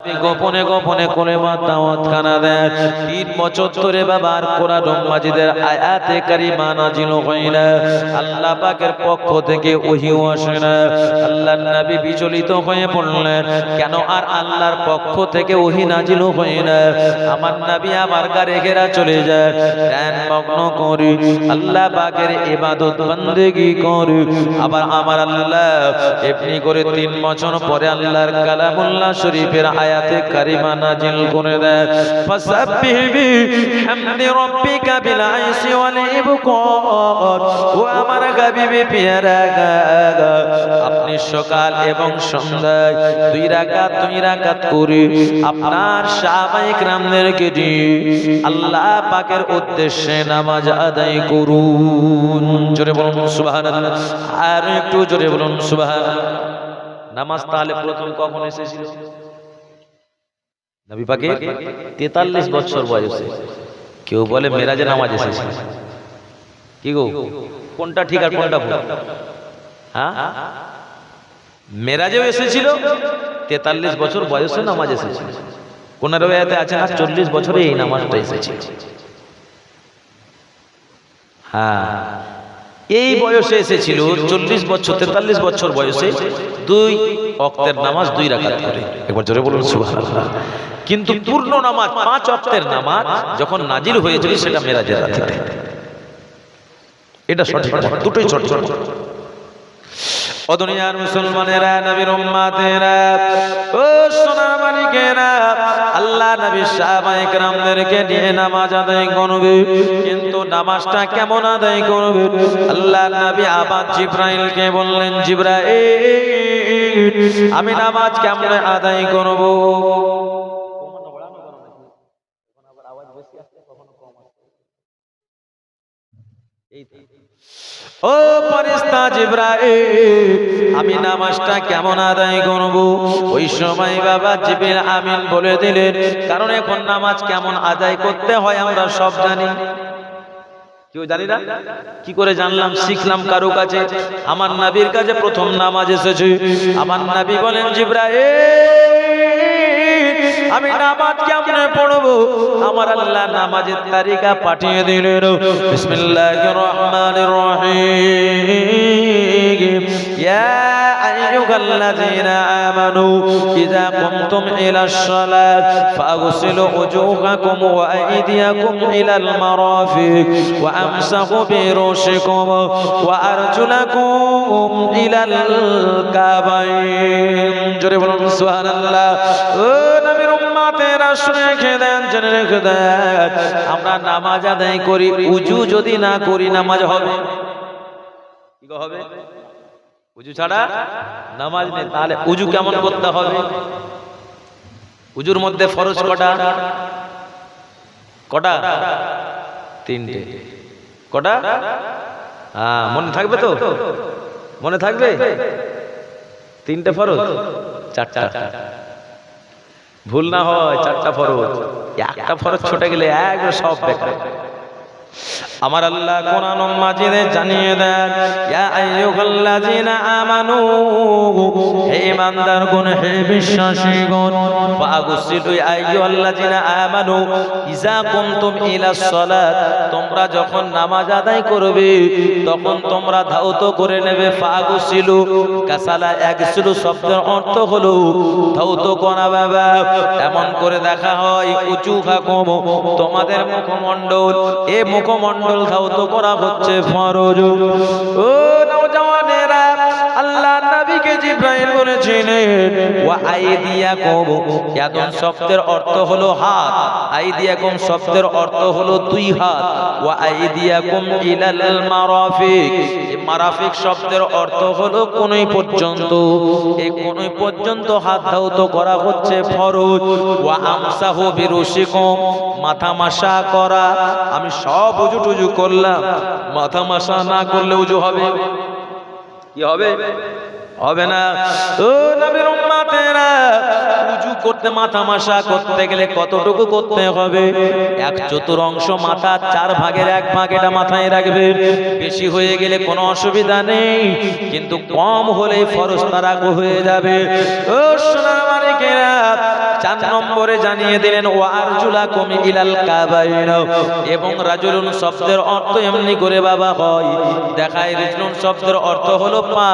নবী গোপনে গোপনে কলেমা দাওয়াত খানা দেন। 3 বছর ধরে বাবার কোরআন মাজিদের আয়াতে কারিমা নাজিল হয় না, আল্লাহ পাকের পক্ষ থেকে ওহী আসে না। আল্লাহর নবী বিচলিত হয়ে পড়লেন, কেন আর আল্লাহর পক্ষ থেকে ওহী নাজিল হয় না? আমার নবী আমার ঘরে ঘেরা চলে যায়, ধ্যান মগ্ন করে আল্লাহ পাকের ইবাদত বন্দেগী করে। আবার আমার আল্লাহ এমনি করে 3 বছর পরে আল্লাহর কালামুল্লাহ শরীফের আয়াতে কারিমা নাজিল করে দেয়, ফাসাব্বিহ বিহামদি রাব্বিকা বিল আইসি ওয়াল ইবকার। ও আমার হাবিবে পিয়ারা, আপনি সকাল এবং সন্ধ্যায় 2 রাকাত করে আপনার সাহাবায়ে কিরামদেরকে দিয়ে আল্লাহ পাকের উদ্দেশ্যে নামাজ আদায় করুন। জোরে বলুন সুবহানাল্লাহ, আর একটু জোরে বলুন সুবহানাল্লাহ। নামাজ তাহলে প্রথম কখন এসেছিল? নবী পাকের 43 বছর বয়সে। কেউ বলে মেরাজে নামাজ এসেছিল। কি গো, কোনটা ঠিক আর কোনটা ভুল? হ্যাঁ, মেরাজেও এসেছিল, 43 বছর বয়সে নামাজ এসেছিল। কোন রওয়ায়াতে আছে না 40 বছরে এই নামাজটা এসেছিল। হ্যাঁ, এই বয়সে এসেছিল 40 বছর 43 বছর বয়সে 2 ওয়াক্তের নামাজ 2 রাকাত করে। একবার জোরে বলুন সুবহানাল্লাহ। কিন্তু পূর্ণ নামাজ 5 ওয়াক্তের নামাজ যখন নাজিল হয়েছিল সেটা মেরাজের রাতে। এটা সঠিক, দুটোই সঠিক। ও দুনিয়ার মুসলমানেরা, নবীর উম্মতেরা, ও সোনার মানিকেরা, আল্লাহ নবী সাহাবায়ে কেরামদেরকে নিয়ে নামাজ আদায় করবে। কিন্তু নামাজটা কেমন আদায় করবে? আল্লাহ নবী আবার জিবরাইলকে বললেন, জিবরাইল, আমি নামাজ কেমন আদায় করব? ও ফেরেশতা জিবরাইল, আমি নামাজটা কেমন আদায় করব? ওই সময় বাবা জিবরিল আমিন বলে দিলেন, কারণ এখন নামাজ কেমন আদায় করতে হয় আমরা সব জানি। কেউ জানি না? কি করে জানলাম? শিখলাম কারো কাছে। আমার নবীর কাছে প্রথম নামাজ এসেছে। আমার নবী বলেন, জিবরাইল, আমি নামাজ কেমনে পড়বো? আমার আল্লাহ নামাজের তালিকা পাঠিয়ে দিলেন। বিসমিল্লাহির রহমানির রহিম, ইয়া আইয়ুহাল্লাযীনা আমানু ইযা কুমতুম ইলাস সালাত ফাগসিলু উজুহাকুম ওয়া আইদিয়াকুম ইলাল মারাফিক ওয়া আমসাহু বিরুশিকুম ওয়া আরজুলাকুম ইলাল কাবাইন। জোরে বলুন সুবহানাল্লাহ। ও নবীর উম্মতেরা শুনে রেখে দেন, জেনে রেখে দেন, আমরা নামাজ আদায় করি, উজু যদি না করি নামাজ হবে কি হবে? উজু ছাড়া নামাজ নেই। তাহলে উজু কেমন করতে হবে? উজুর মধ্যে ফরজ কটা? কটা? 3টে। কটা? হ্যাঁ, মনে থাকবে তো? মনে থাকবে? 3টে ফরজ, 4টা। ভুল না হয় 4টা ফরজ। একটা ফরজ ছুটে গেলে একবার সব বেকার। আমার আল্লাহ কোরআন মাজিদে জানিয়ে দেন, ইয়া আইয়ুহাল্লাযীনা আমানু, হে ঈমানদারগণ, হে বিশ্বাসীগণ, ফাগসিলু আইয়ুহাল্লাযীনা আমানু ইযা কুমতুম ইলাস সালাত, তোমরা যখন নামাজ আদায় করবে তখন তোমরা ধৌত করে নেবে। ফাগসিলু, কাসালা ইয়াগসিলু শব্দের অর্থ হলো ধৌত করা। বাবা, এমন করে দেখা হয় উজুহাকুম, তোমাদের মুখমণ্ডল, এ মুখমণ্ডল ধৌত করা হচ্ছে ফরজ। ও নওজওয়ানেরা, আল্লাহ নবীকে জিবরাইল বলেছিলেন, ওয়া আইদিয়াকুম, ইয়াদুন শব্দের অর্থ হলো হাত, আইদিয়াকুম শব্দের অর্থ হলো 2 হাত, ওয়া আইদিয়াকুম ইলাল মারাফিক, এই মারাফিক শব্দের অর্থ হলো কোনই পর্যন্ত, এই কোনই পর্যন্ত হাত ধৌত করা হচ্ছে ফরজ। ওয়া আমসাহু বিরুশিকুম, মাথা মাসা করা। আমি সব উজু টুজু করলাম, মাথা মাসা না করলে উজু হবে? কি হবে? হবে না। ও নবীর উম্মতেরা, উজু করতে, মাথা মাসা করতে গেলে কতটুকু করতে হবে? 1/4 মাথা, 4 ভাগের 1 ভাগ এটা মাথায় রাখবে। বেশি হয়ে গেলে কোনো অসুবিধা নেই, কিন্তু কম হলে ফরজ তারাক হয়ে যাবে। ও সোনার মানিকেরা, 4 নম্বরে জানিয়ে দিলেন ওয়া আরজুলাকুম ইলাল কাবাইন, এবং রাজুলুন শব্দের অর্থ এমনি করে বাবা হয় দেখায়, রিজলুন শব্দের অর্থ হলো পা,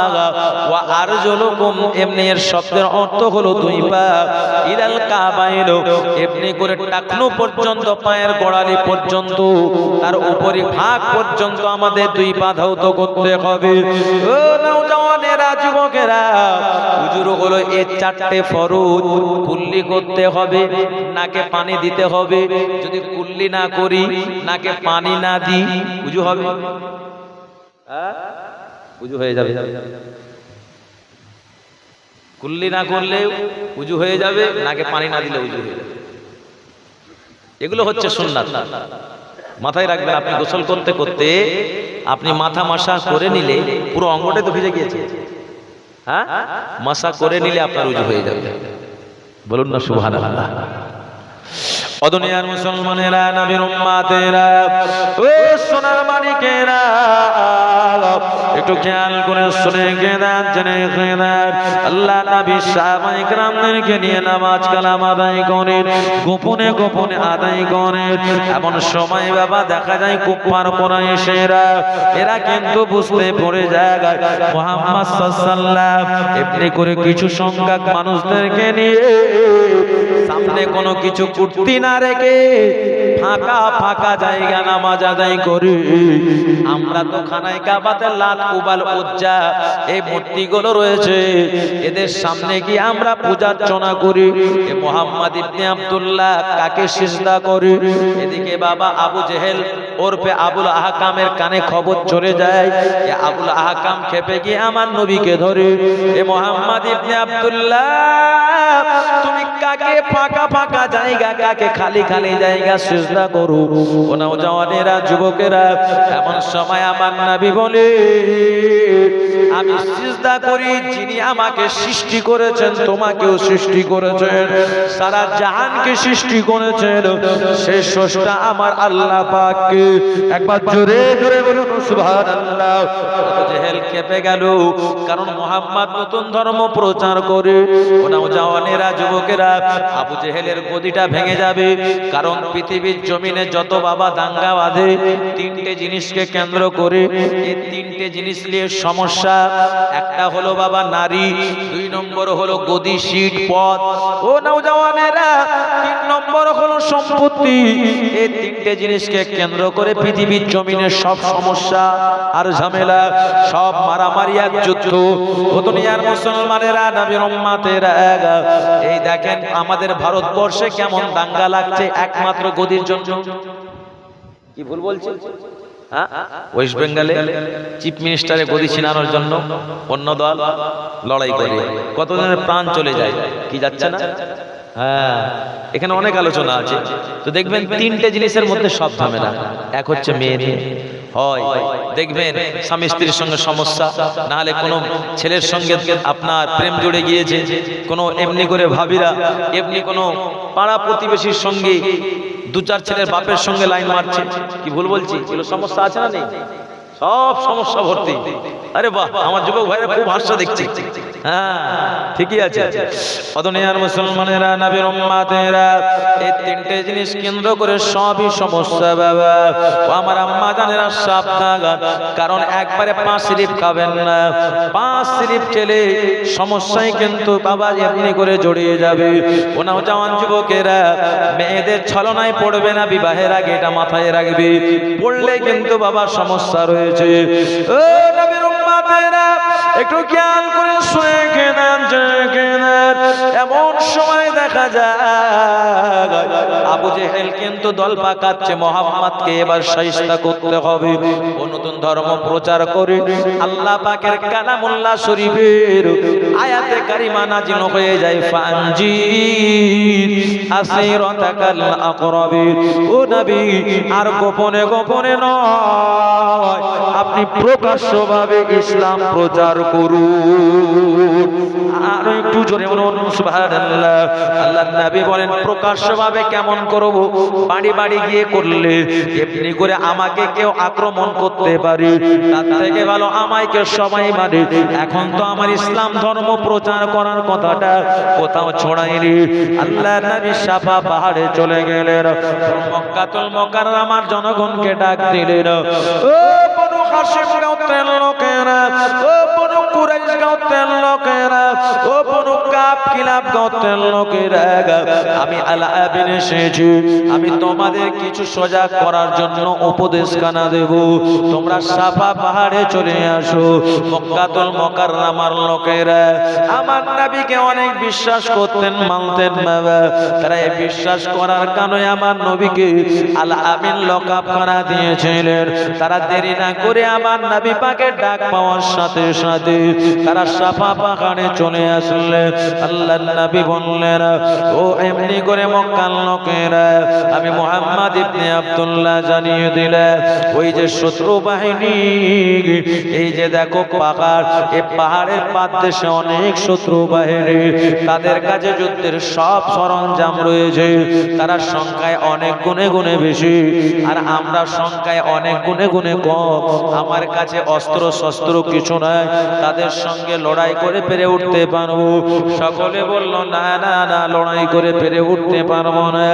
ওয়া আরজুলুকুম এমনি এর শব্দের অর্থ হলো 2 পা, ইলাল কাবাইন এমনি করে টাকনু পর্যন্ত, পায়ের গোড়ালি পর্যন্ত, তার উপরি ভাগ পর্যন্ত আমাদের 2 পা ধৌত করতে হবে। ও নওজওয়ানেরা, যুবকেরা, হুজুর হলো এই 4টে ফরজ কুল্লি করতে হবে, নাকে পানি দিতে হবে। যদি কুল্লি না করি, নাকে পানি না দিই, উজু হবে? উজু হয়ে যাবে। কুল্লি না করলে উজু হয়ে যাবে, নাকে পানি না দিলে উজু হয়ে যাবে। এগুলো হচ্ছে সুন্নাত, মাথায় রাখবেন। আপনি গোসল করতে করতে আপনি মাথা মাসা করে নিলে পুরো অঙ্গটাই তো ভিজে গিয়েছে, হ্যাঁ, মাসা করে নিলে আপনার উজু হয়ে যাবে। বলুন না সুবহানাল্লাহ। ও দুনিয়ার মুসলমানেরা, নবীর উম্মতেরা, ও সোনার মানিকেরা, একটু খেয়াল করে শুনে গেদান, জেনে গেদান। আল্লাহ নবী সাহাবায়ে কেরামদেরকে নিয়ে নামাজ কালাম আদায় করেন, গোপনে গোপনে আদায় করেন। এমন সময় বাবা দেখা যায় কুফার কুরাইশেরা, এরা কিন্তু বুঝতে পড়ে যায় মুহাম্মদ সাল্লাল্লাহু এমনি করে কিছু সংখ্যক মানুষদেরকে নিয়ে সামনে কোনো কিছু কুর্তি না রেখে ফাঁকা ফাঁকা জায়গা নামাজ আদায় করি। আমরা তো খানায় কাবাতে লাত, উবাল, উজ্জা এই মূর্তিগুলো রয়েছে, এদের সামনে গিয়ে আমরা পূজার্চনা করি। এ মুহাম্মদ ইবনে আব্দুল্লাহ কাকে সিজদা করি? এদিকে বাবা আবু জেহেল ওরফে আবুল আহকামের কানে খবর চলে যায়। এ আবুল আহকাম খেপে গিয়ে আমার নবীকে ধরে, এ মুহাম্মদ ইবনে আব্দুল্লাহ, তুমি কাকে ফাঁকা ফাঁকা জায়গা, কাকে খালি খালি জায়গা সিজদা করো? ও নওজওয়ানেরা, যুবকেরা, এমন সময় আমার নবী বলে, আমি সিজদা করি যিনি আমাকে সৃষ্টি করেছেন, তোমাকেও সৃষ্টি করেছেন, সারা জাহানকে সৃষ্টি করেছেন, সেই স্রষ্টা আমার আল্লাহ পাককে। একবার জোরে জোরে বলুন সুবহানাল্লাহ। আবু জেহেল কেঁপে গেল, কারণ মুহাম্মদ নতুন ধর্ম প্রচার করে। ও নওজওয়ানেরা, যুবকেরা, আবু জেহেলের গদিটা ভেঙে যাবে, কারণ পৃথিবীর জমিনে যত বাবা দাঙ্গা বাঁধে 3টে জিনিসকে কেন্দ্র করে। এই 3টে জিনিস নিয়ে সমস্যা। একটা হলো বাবা নারী, 2 নম্বর হলো গদি, সিট, পদ। ও নওজওয়ানেরা, 3 নম্বর হলো সম্পত্তি। এই 3টে জিনিসকে কেন্দ্র করে পৃথিবীর জমিনে সব সমস্যা আর ঝামেলা, সব মারামারি আর যুদ্ধ। ও দুনিয়ার মুসলমানেরা, নবীর উম্মতেরা, এই দেখেন আমাদের ভারতবর্ষে কেমন দাঙ্গা লাগছে একমাত্র গদির জন্য। কি ভুল বলছি? ওয়েস্ট বেঙ্গলে চিফ মিনিস্টারের গদি ছিনানোর জন্য অন্য দল লড়াই করে, কতজনের প্রাণ চলে যায়, কি যাচ্ছে না? হ্যাঁ, এখানে অনেক আলোচনা আছে। তো দেখবেন 3টে জিনিসের মধ্যে সব ঝামেলা। এক হচ্ছে মেয়ে নিয়ে হয়, দেখবেন স্বামী স্ত্রীর সঙ্গে সমস্যা, না হলে কোনো ছেলের সঙ্গে আপনার প্রেম জুড়ে গিয়েছে, কোনো এমনি করে ভাবিরা এমনি কোনো পাড়া প্রতিবেশীর সঙ্গে 2-4 ছেলের বাপের সঙ্গে লাইন মারছে। কি ভুল বলছি? এগুলো সমস্যা আছে না নেই? সব সমস্যা ভর্তি। আরে বাহ, আমার যুবক ভাইরা খুব হাস্য দেখছি। হ্যাঁ, ঠিকই আছে। অদনিয়ার মুসলমানেরা, নবীর উম্মতেরা, এই 3টে জিনিস কেন্দ্র করে সবই সমস্যা বাবা। ও আমার আম্মা জানেরা, সাবধান, কারণ একবারে 5 স্লিপ খাবেন না। 5 স্লিপ খেলে সমস্যায় কিন্তু বাবা এমনি করে জড়িয়ে যাবে। ও নওজওয়ান যুবকেরা, মেয়েদের ছলনায় পড়বে না বিবাহের আগে, এটা মাথায় রাখবে। পড়লে কিন্তু বাবা সমস্যা রয়েছে। ও নবীর উম্মতেরা, একটু খেয়াল করে শুনে কেনান, এমন সময় দেখা যায় আবু জেহেল কিন্তু দল পাকাচ্ছে, মুহাম্মদকে এবার শায়েস্তা করতে হবে। ও নতুন ধর্ম প্রচার করে আল্লাহ পাকের কালামুল্লাহ শরীফের আয়াতে কারিমা নাযিল হয়ে যায়, ফানজির আসিরাতাকাল আকরাবিন। ও নবী, আর গোপনে গোপনে নয়, আপনি প্রকাশ্যভাবে ইসলাম প্রচার করুন। আর একটু জোরে বলুন সুবহানাল্লাহ। আল্লাহর নবী বলেন প্রকাশ্যভাবে কেমন করব? বাড়ি বাড়ি গিয়ে করলে এমনি করে আমাকে কেউ আক্রমণ করতে পারে, তার থেকে ভালো আমায় কেউ সবাই মানে। এখন তো আমার ইসলাম ধর্ম প্রচার করার কথাটা কোথাও ছড়ায়নি। আল্লাহর নবী সাফা পাহাড়ে চলে গেলেন, মক্কাতুল মুকাররমার জনগণকে ডাক দিলেন, ও বনু হাশিম গোত্রের লোকেরা, ও বনু কুরাইশ গোত্রের লোকেরা, ও বনু কাব কিলাব গোত্রের লোকেরা, আমি আল-আমিন এসেছি। আমি তোমাদের কিছু সজাগ করার জন্য উপদেশ কানা দেব। তোমরা সাফা পাহাড়ে চলে আসো। মক্কাতুল মুকাররমার লোকেরা আমার নবীকে অনেক বিশ্বাস করতেন, মানতেন বাবা। তারা এই বিশ্বাস করার কারণে আমার নবীকে আল-আমিন লকাব করা দিয়েছিলেন। তারা দেরি না করে আমার নবী পাকের ডাক পাওয়ার সাথে সাথে তারা সাফা পাহাড়ে চলে আসলেন। আল্লাহর নবী বললেন, ও এমনি করে মক্কার লোকেরা, আমি মুহাম্মদ ইবনে আব্দুল্লাহ জানিয়ে দিলাম, ওই যে শত্রু বাহিনী, এই যে দেখো পাহাড়, এই পাহাড়ের পাদদেশে অনেক শত্রু বাহিনী, তাদের কাছে যুদ্ধের সব সরঞ্জাম রয়েছে। তারা সংখ্যায় অনেক গুণে গুণে বেশি, আর আমরা সংখ্যায় অনেক গুণে গুণে কম। আমার কাছে অস্ত্র শস্ত্র কিছু নাই, তাদের সঙ্গে লড়াই করে পেরে উঠতে পারবো। সকলে বলল, না না না, লড়াই করে পেরে উঠতে পারবো না।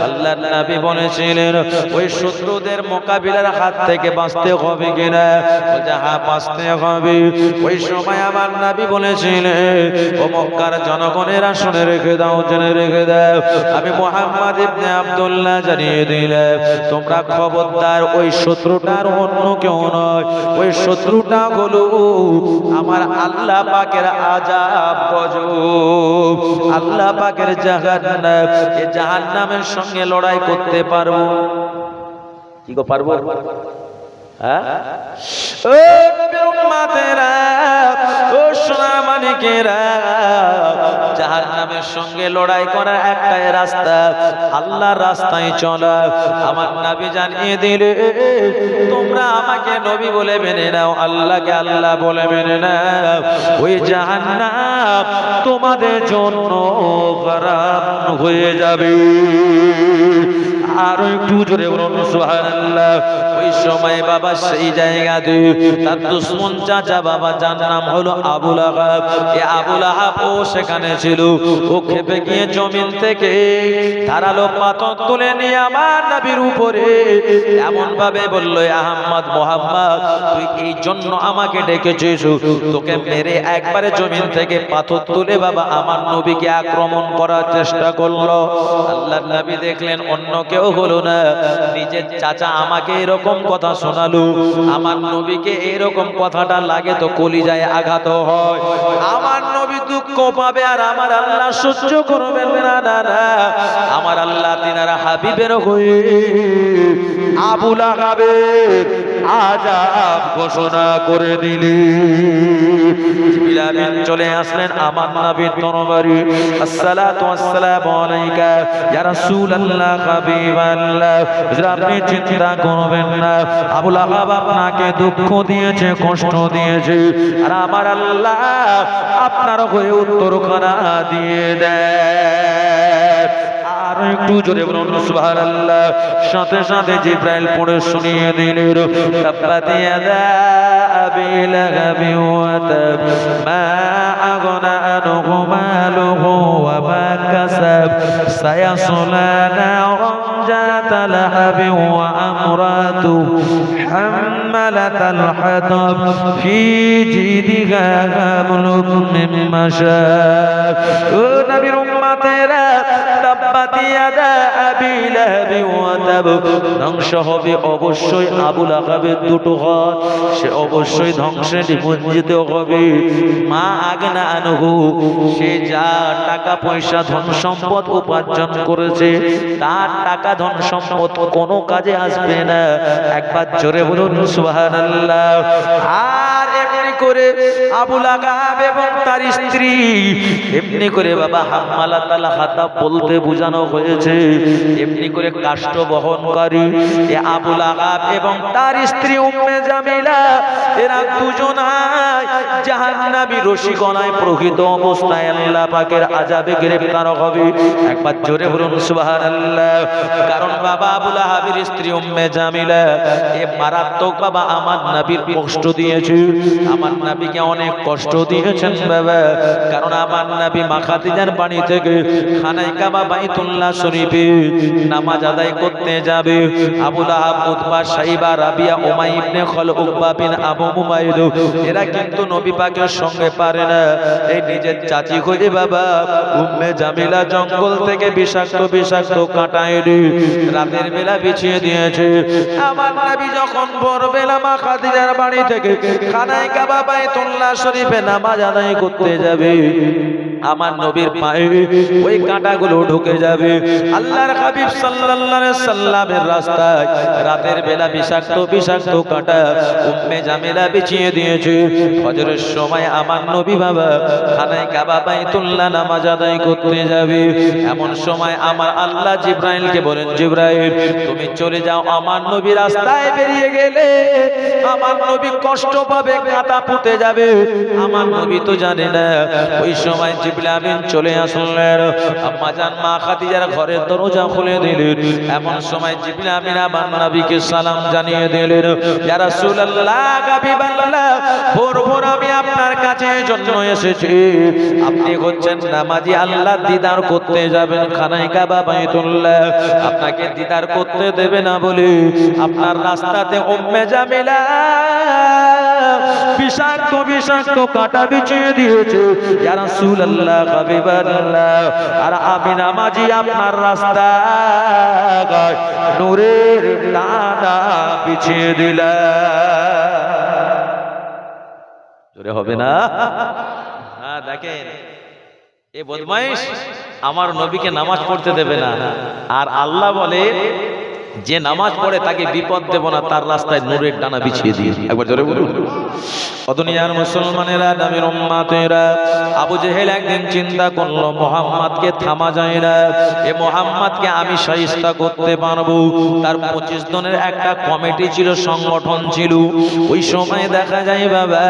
আল্লাহর নবী বলেছিলেন, ওই শত্রুদের মোকাবিলার হাত থেকে বাঁচতে হবে কিনা? হ্যাঁ, বাঁচতে হবে। ওই সময় আমার নবী বলেছিলেন, ও মক্কার জনগণেরা শুনে রেখে দাও, জেনে রেখে দাও, আমি মুহাম্মদ ইবনে আব্দুল্লাহ জানিয়ে দিলাম, তোমরা খবরদার, ওই শত্রুটার অন্য কেউ নয়, ওই শত্রুটা হলো আমার আল্লাহ পাকের আযাব গজব, আল্লাহ পাকের জাহান্নাম। এই জাহান্নামের সঙ্গে লড়াই করতে পারবো কি গো? পারবো? হ্যাঁ? ও নবীর উম্মতেরা, ও সোনামানিকেরা, জাহান্নামের সঙ্গে লড়াই করার একটাই রাস্তা, আল্লাহর রাস্তায় চলা। আমার নবী জানিয়ে দিলে, তোমরা আমাকে নবী বলে মেনে নাও, আল্লাহকে আল্লাহ বলে মেনে নাও, ওই জাহান্নাম তোমাদের জন্য হারাম হয়ে যাবে। আর একটু জোরে বলুন সুবহানাল্লাহ। ওই সময় বাবা সেই জায়গাতে তার দুশমন চাচা বাবা, যার নাম হলো আবু লাহাব, এই আবু লাহাব ও সেখানে ছিল। ও খেপে গিয়ে জমিন থেকে ধারালো পাথর তুলে নিয়ে আমার নবীর উপরে এমন ভাবে বলল, আহমদ মুহাম্মদ, তুই এই জন্য আমাকে ডেকেছিস, তোকে মেরে একবারে জমিন থেকে পাথর তুলে বাবা আমার নবীকে আক্রমণ করার চেষ্টা করলো। আল্লাহর নবী দেখলেন অন্য কেউ হলো না, নিজের চাচা আমাকে এরকম কথা শোনালো, আমার নবীকে এরকম কথাটা লাগে তো কলিজায় আঘাত হয়। আমার নবী দুঃখ পাবে আর আমার আল্লাহ সহ্য করবেন না। না না, আমার আল্লাহ তিনারা হাবিবের হয়ে আবু লাহাবের আযাব ঘোষণা করে দিলেন। জিবরিল আমিন চলে আসলেন আমার নবীর দরবারে, আসসালাতু ওয়াসসালামু আলাইকা ইয়া রাসূলুল্লাহ, হাবিবাল্লাহ, আপনি চিন্তা করবেন না, আবু লাহাব আপনাকে দুঃখ দিয়েছে, কষ্ট দিয়েছে, আর আমার আল্লাহ আপনার হয়ে উত্তরখানা দিয়ে দেয়। আর একটু জোরে বলুন সুবহানাল্লাহ। সাথে সাথে জিবরাইল পড়ে শুনিয়ে দিলেন, তাব্বাত ইয়াদা আবি লাহাবি ওয়া তাব, মা আগনা আনহু মালুহু ওয়া মা কাসাব, সায়াসলা নারান যাতা লাহাবি ওয়া আমরাতুহু হাম্মালাতাল হাতাব, ফি জিদিহা হাবলুম মিন মাশাদ। ও নবীর উম্মতেরা, তাব্বাত ইয়াদা আবি লাহাবি ওয়া তাব, ধ্বংস হবে অবশ্যই আবু লাহাবের দুটো হাত, সে অবশ্যই ধ্বংসে নিমজ্জিত হবে। মা আগনা আনহু, সে যা টাকা পয়সা ধন সম্পদ উপার্জন করেছে, তার টাকা ধন সম্পদ কোনো কাজে আসবে না। একবার জোরে বলুন সুবহানাল্লাহ। আর এমনি করে আবু লাহাব এবং তার স্ত্রী এমনি করে বাবা হাম্মালাতাল হাতাব বলতে বোঝানো হয়েছে এমনি করে কাষ্ঠ বহনকারী এ আবু লাহাব এবং তার স্ত্রী উম্মে জামিলা এরা দুজনাই জাহান্নামী রশিগণায় প্রকৃত অবস্থায় আল্লাহ পাকের আযাবে গ্রেফতার হবে। একবার জোরে বলুন সুবহানাল্লাহ। কারণ বাবা আবু লাহাবের স্ত্রী উম্মে জামিলা এ মারাত্মক বাবা আমার নবীর কষ্ট দিয়েছে, আমার নবীকে অনেক কষ্ট দিয়েছেন বাবা। কারণ আমার নবী মা খাদিজার বাড়ি থেকে খানায় কাবা বাইতুল্লাহ শরীফে নামাজ আদায় করতে যাবে। আবু লাহাব, উতবা, সাইবা, রাবিয়া, উমাই ইবনে খালদ, উকবা বিন আবু মুমাইদ এরা কিন্তু নবী পাকের সঙ্গে পারে না। এই নিজের চাচি হয়ে বাবা উম্মে জামিলা জঙ্গল থেকে বিষাক্ত বিষাক্ত কাঁটা এনে রাতের বেলা বিছিয়ে দিয়েছে। আমার নবী যখন ভোরবেলা মা খাদিজার বাড়ি থেকে খানায় কাবা বাইতুল্লাহ শরীফে নামাজ আদায় করতে যাবে, আমার নবীর পায়ে ওই কাঁটাগুলো ঢুকে যাবে। আল্লাহর হাবিব সাল্লাল্লাহু আলাইহি সাল্লামের রাস্তায় রাতের বেলা বিষাক্ত বিষাক্ত কাঁটা উম্মে জামিলা বিছিয়ে দিয়েছে। ফজরের সময় আমার নবী বাবা খানায় কাবা বাইতুল্লাহ নামাজ আদায় করতে যাবে। এমন সময় আমার আল্লাহ জিবরাইলকে বলেন, জিবরাইল তুমি চলে যাও, আমার নবী রাস্তায় বেরিয়ে গেলে আমার নবী কষ্ট পাবে, কাঁটা পুঁতে যাবে। আমার নবী তো জানে না। ওই সময় জিবরিল আমিন চলে আসলেন, আম্মা জান মা খাদিজার ঘরের দরজা খুলে দিলেন। এমন সময় জিবরিল আমিন আমার নবীকে সালাম জানিয়ে দিলেন, ইয়া রাসূলুল্লাহ, হাবিবাল্লাহ, ভোর ভোর আমি আপনার কাছে জন্য এসেছি। আপনি হচ্ছেন নামাজি, আল্লাহ দিদার করতে যাবেন খানায় কাবা বাইতুল্লাহ, আপনাকে দিদার করতে দেবে না বলে আপনার রাস্তাতে উম্মে জামিলা বিষাক্ত বিষাক্ত কাঁটা বিছিয়ে দিয়েছে। ইয়া রাসূলুল্লাহ, হাবিবাল্লাহ, আর আমি নামাজি আপনার রাস্তায় নূরের ডানা বিছিয়ে দিলাম। জোরে হবে না? হ্যাঁ, দেখেন এ বদমাইশ আমার নবীকে নামাজ পড়তে দেবে না, আর আল্লাহ বলে যে নামাজ পড়ে তাকে বিপদ দেব না, তার রাস্তায় নূরের ডানা বিছিয়ে দিয়ে। একবার জোরে বলুন। দুনিয়ার মুসলমানেরা, নবীর উম্মতেরা, আবু জেহেল একদিন চিন্তা করলো মুহাম্মদকে থামা যায় না, এ মুহাম্মদকে আমি শায়েস্তা করতে পারবো। তার 25 জনের একটা কমিটি ছিল, সংগঠন ছিল। ওই সময় দেখা যায় বাবা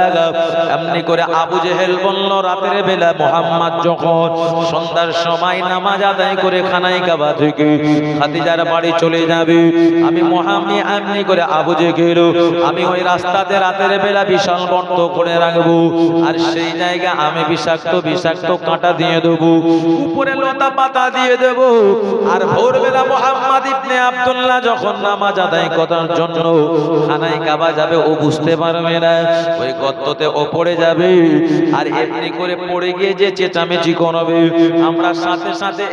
এমনি করে আবু জেহেল বলল, রাতের বেলা মুহাম্মদ যখন সন্ধ্যার সময় নামাজ আদায় করে খানায় কাবা থেকে খাদিজার বাড়ি চলে যাবে, আমি মুহাম্মদ এমনি করে আবু জেহেল আমি ওই রাস্তাতে রাতের বেলা বিশাল গর্ত করে রাখবো, আর সেই জায়গায় আমি বিষাক্ত বিষাক্ত কাঁটা দিয়ে দেবো, উপরে লতা পাতা দিয়ে দেব। আর ভোরবেলা মুহাম্মদ ইবনে আব্দুল্লাহ যখন নামাজ আদায় করার জন্য খানায় কাবা যাবে, ও বুঝতে পারবে না, ওই গর্ততে ও পড়ে যাবে। আর এমনি করে পড়ে গিয়ে যে চেঁচামেচি করবে, আমরা সাথে সাথে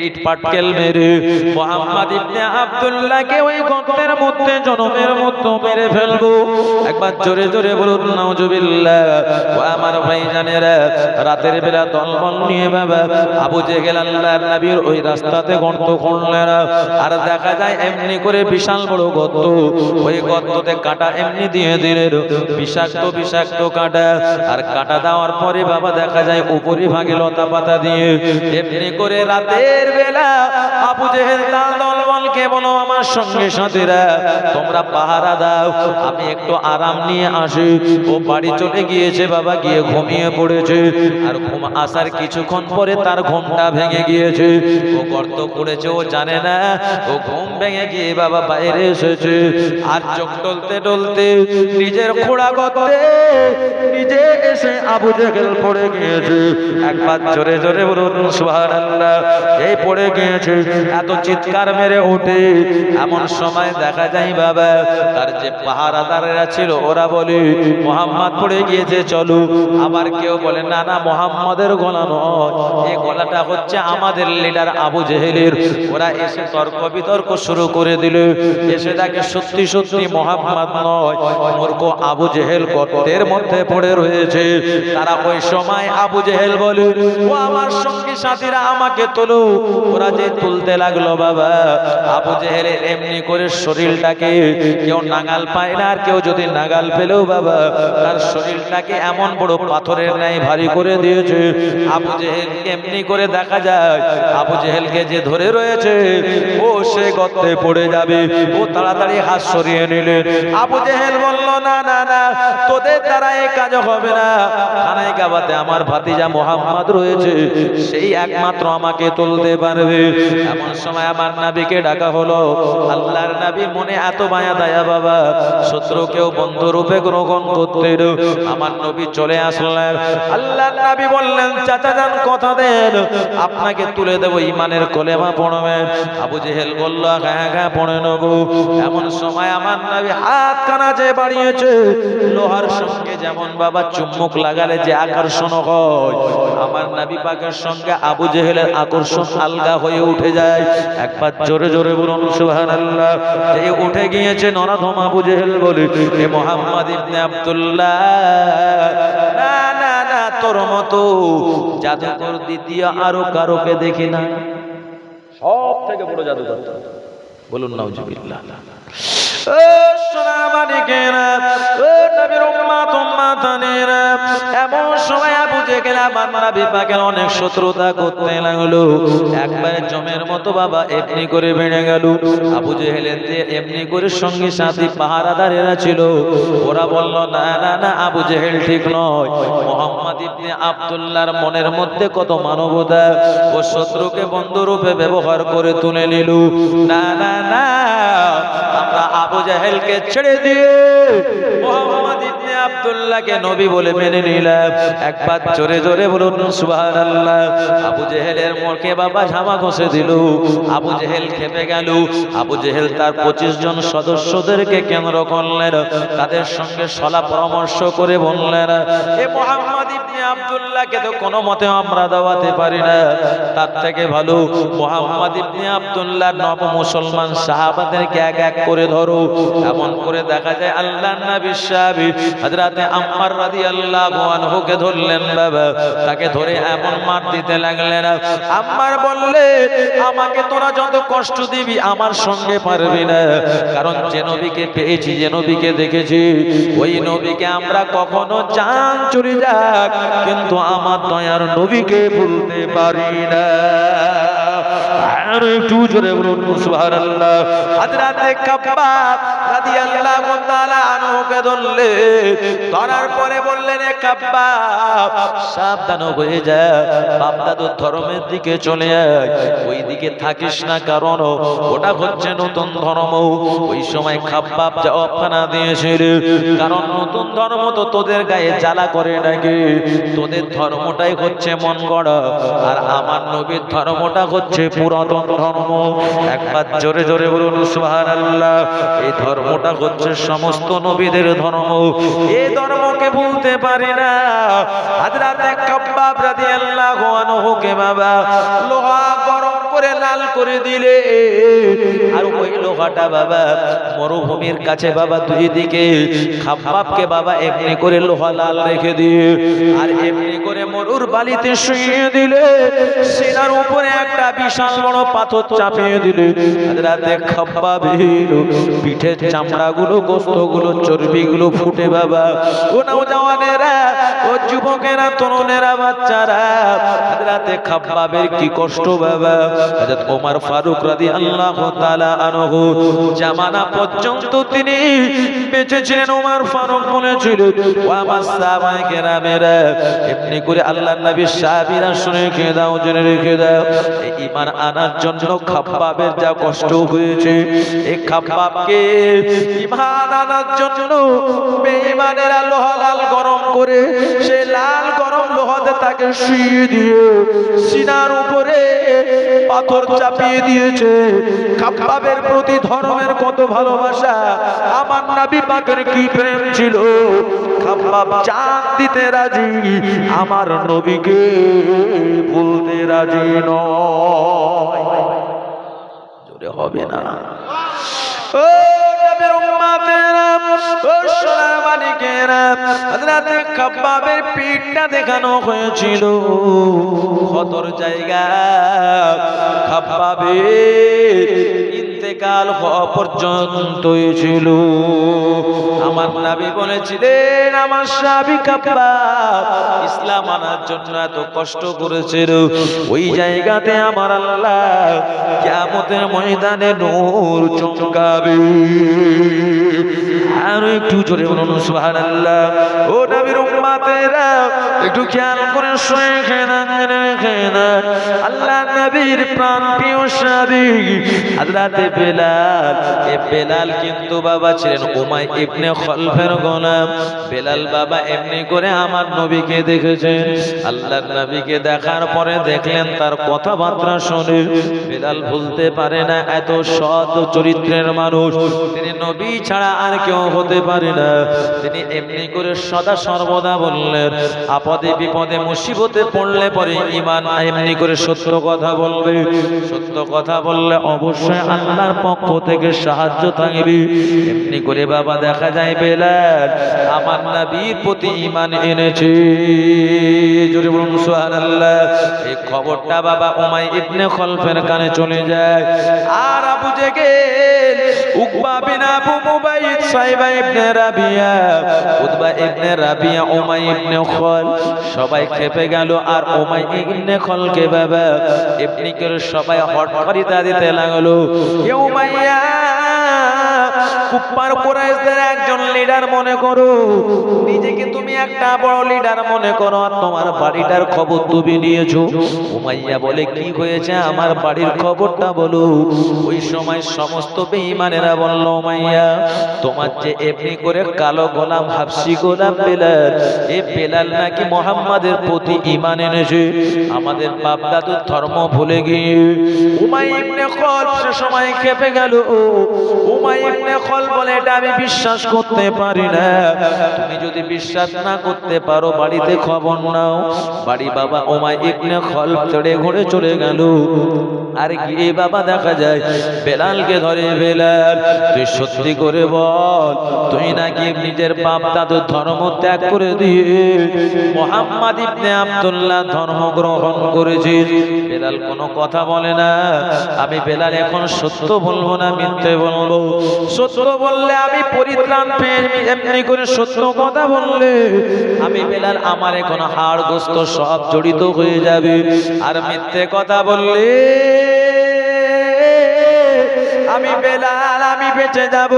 ইট পাটকেল মেরে মুহাম্মদ ইবনে আব্দুল্লাহকে ওই গর্তের মধ্যে জনমের মধ্যে মেরে ফেলবো। একবার জোরে জোরে বলুন নাউজুবিল্লাহ। ও আমার ভাইজানেরা, রাতের বেলা দলবল নিয়ে বাবা আবু জেহেল আল্লাহর নবীর ওই রাস্তাতে গর্ত করলেন, আর দেখা যায় এমনি করে বিশাল বড় গর্ত, ওই গর্ততে কাঁটা এমনি দিয়ে দিলেন, বিষাক্ত বিষাক্ত কাঁটা। আর কাঁটা দেওয়ার পরে বাবা দেখা যায় উপরি ভাগে লতা পাতা দিয়ে এমনি করে রাতের বেলা আবু জেহেল তার দলবলকে বলো, আমার সঙ্গে সাথীরা তোমরা পাহারা দাও, আমি একটু আরাম নিয়ে আসি। ও বাড়ি চলে গিয়েছে বাবা, গিয়ে ঘুমিয়ে পড়েছে। আর ঘুম আসার কিছুক্ষণ পরে তার ঘুমটা ভেঙে গিয়েছে, ও গর্ত করেছে ও জানে না, ও ঘুম ভেঙে গিয়ে বাবা বাইরে এসেছে। আর চোখ টলতে টলতে নিজের খোড়া গর্তে নিজে এসে আবু জেহেল পড়ে গিয়েছে। একবার জোরে জোরে বলুন সুবহানাল্লাহ। এই পড়ে গিয়েছে, এত চিৎকার মেরে ওঠে। এমন সময় দেখা যায় বাবা তার যে পাহারাদারেরা ছিল ওরা বলে, মুহাম্মদ পড়ে গিয়েছে চলো। আবার কেউ বলে না না, মুহাম্মদের গলা নয়, এই গলাটা হচ্ছে আমাদের লিডার আবু জেহেলের। ওরা এসে তর্ক বিতর্ক শুরু করে দিল, এসে দেখে সত্যি সত্যি মুহাম্মদ নয়, মূর্খ আবু জেহেল গর্তের মধ্যে পড়ে রয়েছে। তারা ওই সময় আবু জেহেল বলে, ও আমার সঙ্গী সাথীরা আমাকে তোলো। ওরা যে তুলতে লাগলো বাবা, আবু জেহেলের এমনি করে শরীরটাকে কেউ নাগাল পায় না, আর কেউ যদি নাগাল পেলেও বাবা তার শরীরটাকে এমন বড় পাথরের ন্যায় ভারী করে দিয়েছে। আবু জেহেল এমনি করে দেখা যায় আবু জেহেলকে যে ধরে রয়েছে ও সে গর্তে পড়ে যাবে। ও তাড়াতাড়ি হাত সরিয়ে নিলে। আবু জেহেল বলল, না না না, তোদের দ্বারা এই কাজ হবে না। খানায় কাবাতে আমার ভাতিজা মুহাম্মদ রয়েছে, সেই একমাত্র আমাকে তুলতে পারবে। এমন সময় আমার নবীকে ডাকা হলো। আল্লাহর নবী মনে এত মায়া দয়া বাবা, শত্রুকেও বন্ধু রূপে গ্রহণ করতে আমার নবী চলে আসলেন। আল্লাহর নবী বললেন, চাচা যান কথা দেন, আপনাকে তুলে দেব, ঈমানের কলেমা পড়বেন। আবু জেহেল বলল, হ্যাঁ হ্যাঁ পড়ে নেব। এমন সময় আমার নবী হাত কানা যে বাড়িয়েছে, লোহার সঙ্গে যেমন বাবা চুম্বক লাগালে যে আকর্ষণ হয়, আমার নবী পাকের সঙ্গে আবু জেহেলের আকর্ষণ আলগা হয়ে উঠে যায়। একবার জোরে জোরে বলুন সুবহানাল্লাহ। এই উঠে গিয়েছে নরাধম আবু জেহেল বলে, এ মুহাম্মদ ইবনে আব্দুল্লাহ, না না না, তোর মতো জাদুকর দ্বিতীয় আরো কারোকে দেখি না। সব থেকে বড় জাদুকর বলুন নাউজুবিল্লাহ। এমন সময় আবু জেহেল আমার নবী পাকের অনেক শত্রুতা করতে লাগলো। একবারে জমের মতো বাবা এমনি করে বেড়ে গেল। আবু জেহেলের যে এমনি করে সঙ্গে সাথী পাহারাদারেরা ছিল, ওরা বলল, না না না, আবু জেহেল ঠিক নয়। মুহাম্মদ ইবনে আব্দুল্লাহর মনের মধ্যে কত মানবতা, ও শত্রুকে বন্ধুরূপে ব্যবহার করে তুলে নিল। না না না, আমরা আবু জেহেলকে ছেড়ে দিয়ে মুহাম্মদ ইবনে আব্দুল্লাহকে নবী বলে মেনে নিলাম। একবার জোরে জোরে বলুন সুবহানাল্লাহ। আবু জেহেলের মুখে বাবা ঝামা ঘষে দিল। আবু জেহেল খেপে গেল। আবু জেহেল তার 25 জন সদস্যদেরকে কেন্দ্র করলেন, তাদের সঙ্গে সলা পরামর্শ করে বললেন, এ মুহাম্মদ ইবনে আব্দুল্লাহকে তো কোনো মতে আমরা দাওয়াতে পারি না, তার থেকে ভালো মুহাম্মদ ইবনে আব্দুল্লাহ নব মুসলমান সাহাবাদেরকে এক এক করে ধরো। এমন করে দেখা যায় আল্লাহর নবী সাহাবী হযরতে আম্মার রাদিয়াল্লাহু আনহুকে ধরলেন বাবা, তাকে ধরে এমন মার দিতে লাগলেন। আম্মার বললে, আমাকে তোরা যত কষ্ট দিবি আমার সঙ্গে পারবি না, কারণ যে নবীকে পেয়েছি, যে নবীকে দেখেছি, ওই নবীকে আমরা কখনো জান চলে যাক কিন্তু আমার দয়ার নবীকে ভুলতে পারি না। আর একটু জোরে বলুন সুবহানাল্লাহ। হযরতে কাব্বাব রাদিয়াল্লাহু তাআলা আনহুকে ধরলে, ধরার পরে বললেন, এ কাব্বাব সাবধান হয়ে যা, বাপ দাদুর ধর্মের দিকে চলে আয়, ওই দিকে থাকিস না, কারণ ওটা হচ্ছে নতুন ধর্ম। ওই সময় কাব্বাব জবাবখানা দিয়েছিল, কারণ নতুন ধর্ম তো তোদের গায়ে জ্বালা করে নাকি, তোদের ধর্মটাই হচ্ছে মন গড়া, আর আমার নবীর ধর্মটা হচ্ছে পুরাতন ধর্ম। একবার জোরে জোরে বলুন সুবহানাল্লাহ। এই ধর্মটা হচ্ছে সমস্ত নবীদের ধর্ম, এই ধর্মকে ভুলতে পারি না। হযরতে কাব্বাব রাদিয়াল্লাহু আনহুকে বাবা লোহা গরম করে লাল করে দিলে, আর ওই লোহাটা বাবা মরুভূমির কাছে বাবা দুই দিকে কাব্বাবকে বাবা এমনি করে লোহা লাল রেখে দিয়ে, আর এমনি করে মরুর বালিতে শুইয়ে দিলে, সিনার উপরে একটা বিশাল বড় পাথর চাপিয়ে দিলে, হযরতে কাব্বাবের পিঠের চামড়াগুলো, গোশতগুলো, চর্বিগুলো ফুটে বাবা, ও নওজওয়ানেরা, ও যুবকেরা, তরুণেরা, বাচ্চারা, হযরতে কাব্বাবের কি কষ্ট বাবা। হযরত ওমর ফারুক রাদিয়াল্লাহু তাআলা আনহু জামানা পর্যন্ত তিনি বেঁচে ছিলেন। ওমর ফারুক বলেছিলেন, ও আমার সাহাবায়ে কেরামেরা, এমনি করে আল্লাহর নবী সাহাবীরা শুনে রেখে দাও, জেনে রেখে দাও, এই ঈমান আনার জন্য কাব্বাবের যা কষ্ট হয়েছে, এই কাব্বাবকে ঈমান আনার জন্য বেঈমানেরা লোহা লাল গরম করে, সেই লাল গরম লোহাতে তাকে শুইয়ে দিয়ে সিনার উপরে পাথর চাপিয়ে দিয়েছে। কাব্বাবের প্রতি ধর্মের কত ভালোবাসা, আমার নবী পাকের কি প্রেম ছিল, কাব্বাব জান দিতে রাজি, আমার নবীকে ভুলতে রাজি নয়। জোরে হবে না? ও নবীর উম্মতেরা, ও সোনামানিকেরা, হযরতে কাব্বাবের পিঠটা দেখানো হয়েছিল ক্ষতর জায়গা। কাব্বাবের ইন্তেকাল হওয়া পর্যন্তই ছিল। আমার নবী বলেছিলেন আমার সাহাবী কাব্বাব ইসলাম আনার জন্য এত কষ্ট করেছিল, ওই জায়গাতে আমার আল্লাহ কিয়ামতের ময়দানে নূর চমকাবে। আর একটু জোরে বলুন সুবহানাল্লাহ। ও নবীর উম্মতেরা একটু খেয়াল করে শুনে নেন, আল্লাহ নবীর প্রাণপ্রিয় সাহাবী হযরত বেলাল। এই বেলাল কিন্তু বাবা ছিলেন উমাইয়া ইবনে খলফের গোলাম। বেলাল বাবা এমনি করে আমার নবীকে দেখেছেন। আল্লাহর নবীকে দেখার পরে দেখলেন তার কথাবার্তা শুনে বেলাল ভুলতে পারে না, এত সৎ চরিত্রের মানুষ, তিনি নবী ছাড়া আর কেউ হতে পারে না। তিনি এমনি করে সদা সর্বদা বললেন আপদে বিপদে মুসিবতে পড়লে পরে ঈমান এমনি করে সত্য কথা বলবে, সত্য কথা বললে অবশ্যই আল্লাহর পক্ষ থেকে সাহায্য থাকবে। এমনি করে বাবা দেখা যায় বেলাল আমার নবীর প্রতি ঈমান এনেছে। জোরে বলুন সুবহানাল্লাহ। এই খবরটা বাবা উমাইয়া ইবনে খলফের কানে চলে যায়। আর আবু জেহেল, উকবা বিন আবু মুবাইদ, সাইবা ইবনে রাবিয়া, উতবা ইবনে রাবিয়া, উমাইয়া ইবনে খল সবাই খেপে গেল। আর উমাইয়া ইবনে খলকে বাবা এমনি করে সবাই হটকারিতা দিতে লাগলো। এ উমাইয়া, কুফার কুরাইশদের একজন লিডার মনে করো, নিজেকে তুমি একটা বড় লিডার মনে করো, আর তোমার বাড়িটার খবর তুমি নিয়েছো। উমাইয়া বলে কি হয়েছে আমার বাড়ির খবরটা বলো। ওই সময় সমস্ত বেঈমানেরা বলল উমাইয়া তোমার যে এমনি করে কালো গোলাম হাবশি গোলাম বেলাল, এই বেলাল নাকি মুহাম্মাদের প্রতি ঈমান এনেছে, আমাদের বাপ দাদুর ধর্ম ভুলে গিয়ে। উমাইয়া ইবনে খলফ সে সময় খেপে গেল। উমাইয়া ইবনে খলফ বলে এটা আমি বিশ্বাস করতে পারি না। তুমি যদি বিশ্বাস না করতে পারো বাড়িতে খবর নাও। বাড়ি বাবা উমাইয়া ইবনে খলফ চড়ে ঘুরে চলে গেল। আর গিয়ে বাবা দেখা যায় বেলালকে ধরে, বেলাল তুই সত্যি করে বল তুই নাকি নিজের বাপ দাদুর ধর্ম ত্যাগ করে দিয়ে মুহাম্মদ ইবনে আব্দুল্লাহ ধর্ম গ্রহণ করেছিস? বেলাল কোনো কথা বলে না। আমি বেলাল এখন সত্য বলবো না মিথ্যে বলবো? সত্য বললে আমি পরিত্রাণ পেয়ে, এমনি করে সত্য কথা বললে আমি বেলাল আমার এখন হাড় গোস্ত সব জড়িত হয়ে যাবে। আর মিথ্যে কথা বললে আমি বেলাল আমি বেঁচে যাব।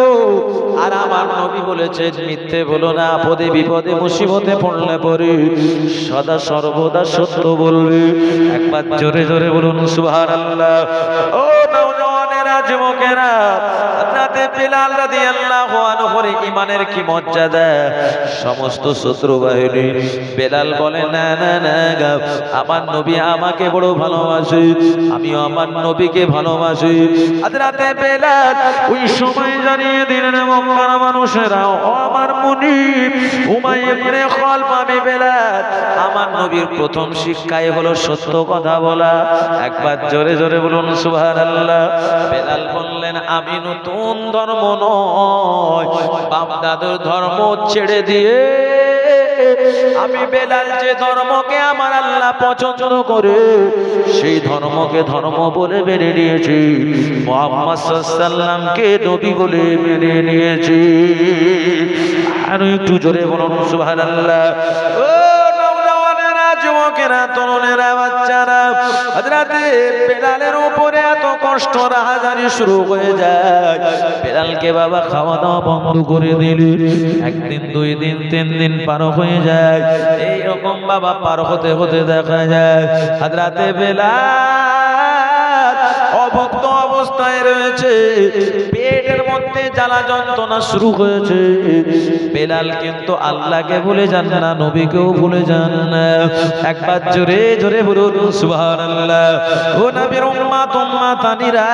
আর আমার নবী বলেছেন মিথ্যে বলো না, আপদে বিপদে মুসিবতে পড়লে পরে সদা সর্বদা সত্য বলবে। একবার জোরে জোরে বলুন সুবহানাল্লাহ। ও নওজওয়ানেরা, যুবকেরা, হযরত বেলাল রাদিয়াল্লাহু আনহুর ঈমানের কি মর্যাদা! সমস্ত শত্রু বাহিনী বেলাল বলে না না না, আমার নবী আমাকে বড় ভালোবাসে, আমিও আমার নবীকে ভালোবাসি। হযরত বেলাল ওই সময় জানিয়ে দিলেন মক্কার মানুষেরা, ও আমার মুনিব উমাইয়া ইবনে খলফ, আমি বেলাল, আমার নবীর প্রথম শিক্ষাই হলো সত্য কথা বলা। একবার জোরে জোরে বলুন সুবহানাল্লাহ। বেলাল বললেন আমি নতুন ধর্ম নয়, বাপ দাদুর ধর্ম ছেড়ে দিয়ে আমি বেলাল যে ধর্মকে আমার আল্লাহ পছন্দ করে সেই ধর্মকে ধর্ম বলে মেনে নিয়েছি, মুহাম্মদ সাল্লাল্লাহু আলাইহি সাল্লামকে নবী বলে মেনে নিয়েছি। আর একটু জোরে বলুন সুবহানাল্লাহ। ও নওজওয়ানেরা, যুবকেরা, তরুণেরা, বাচ্চারা, হযরত বেলালের উপরে এত কষ্ট রাহাজানি শুরু হয়ে যায়। বেলালকে বাবা খাওয়া দাওয়া বন্ধ করে দিলে একদিন, দুই দিন, তিন দিন পার হয়ে যায়। এইরকম বাবা পার হতে হতে দেখা যায় হযরত বেলাল অভক্ত অবস্থায় রয়েছে, পেটের মধ্যে জ্বালা যন্ত্রণা শুরু হয়েছে। বেলাল কিন্তু আল্লাহকে ভুলে যান না, নবীকেও ভুলে যান না। একবার জোরে জোরে বলুন সুবহানাল্লাহ। ও নবীর উম্মত উম্মাতানিরা,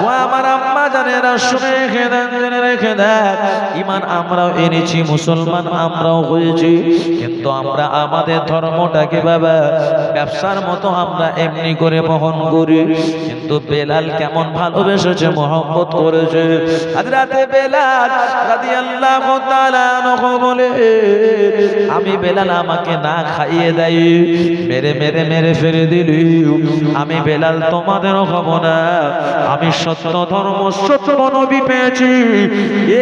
ও আমার আম্মা জানেরা, শুনে রেখে দেন, জেনে রেখে দেন, ঈমান আমরাও এনেছি, মুসলমান আমরাও হয়েছি, কিন্তু আমরা আমাদের ধর্মটাকে বাবা ব্যবসার মতো আমরা এমনি করে বহন করি। কিন্তু বেলাল কেমন ভালোবেসেছে, মহব্বত করেছে। হযরতে বেলাল রাদিয়াল্লাহু তাআলা আনহু বলে, আমি বেলাল আমাকে না খাইয়ে দেয় মেরে মেরে মেরে ফেলে দিলি, আমি বেলাল তোমাদের হব না। আমি সত্য ধর্ম সত্য নবী পেয়েছি,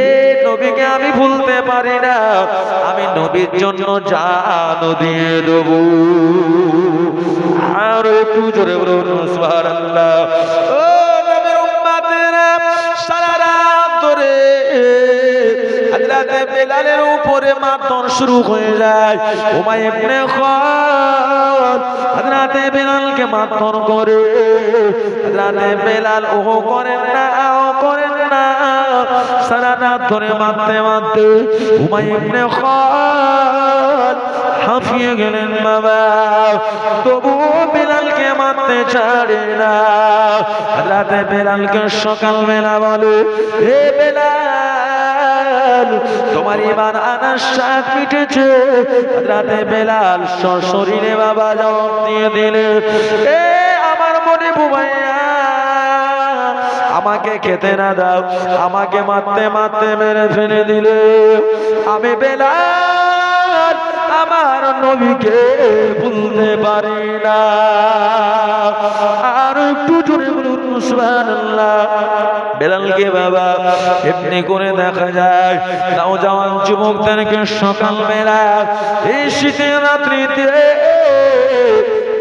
এই নবীকে আমি ভুলতে পারি না। আমি নবীর জন্য জান দিয়ে দেব। আর একটু জোরে বলুন সুবহানাল্লাহ। ও নবীর উম্মতেরা, সারা রাত ধরে হযরতে বেলালের উপরে মারধর শুরু হয়ে যায়। উমাইয়া ইবনে খালদ হযরতে বেলালকে মারধর করে। হযরতে বেলাল ও করেন না, ও করেন না, সারা রাত ধরে মারতে মারতে উমাইয়া ইবনে খালদ হাঁপিয়ে গেলেন বাবা, তবু বেলালকে মারতে ছাড়ে না। হযরতে বেলালকে সকালবেলা বলে, হে বেলাল, তোমার ঈমান আনার স্বাদ মিটেছে। হযরতে বেলাল সশরীরে বাবা জবাব দিয়ে দিলেন, এ আমার মনে বুবাইয়া, আমাকে খেতে না দাও, আমাকে মারতে মারতে মেরে ফেলে দিলে। আমি বেলাল আমার নবীকে ভুলতে পারি না। আর একটু জোরে বলুন সুবহানাল্লাহ। বেলালকে বাবা এমনি করে দেখা যায় নওজওয়ান যুবকদেরকে সকালবেলা এই শীতের রাত্রিতে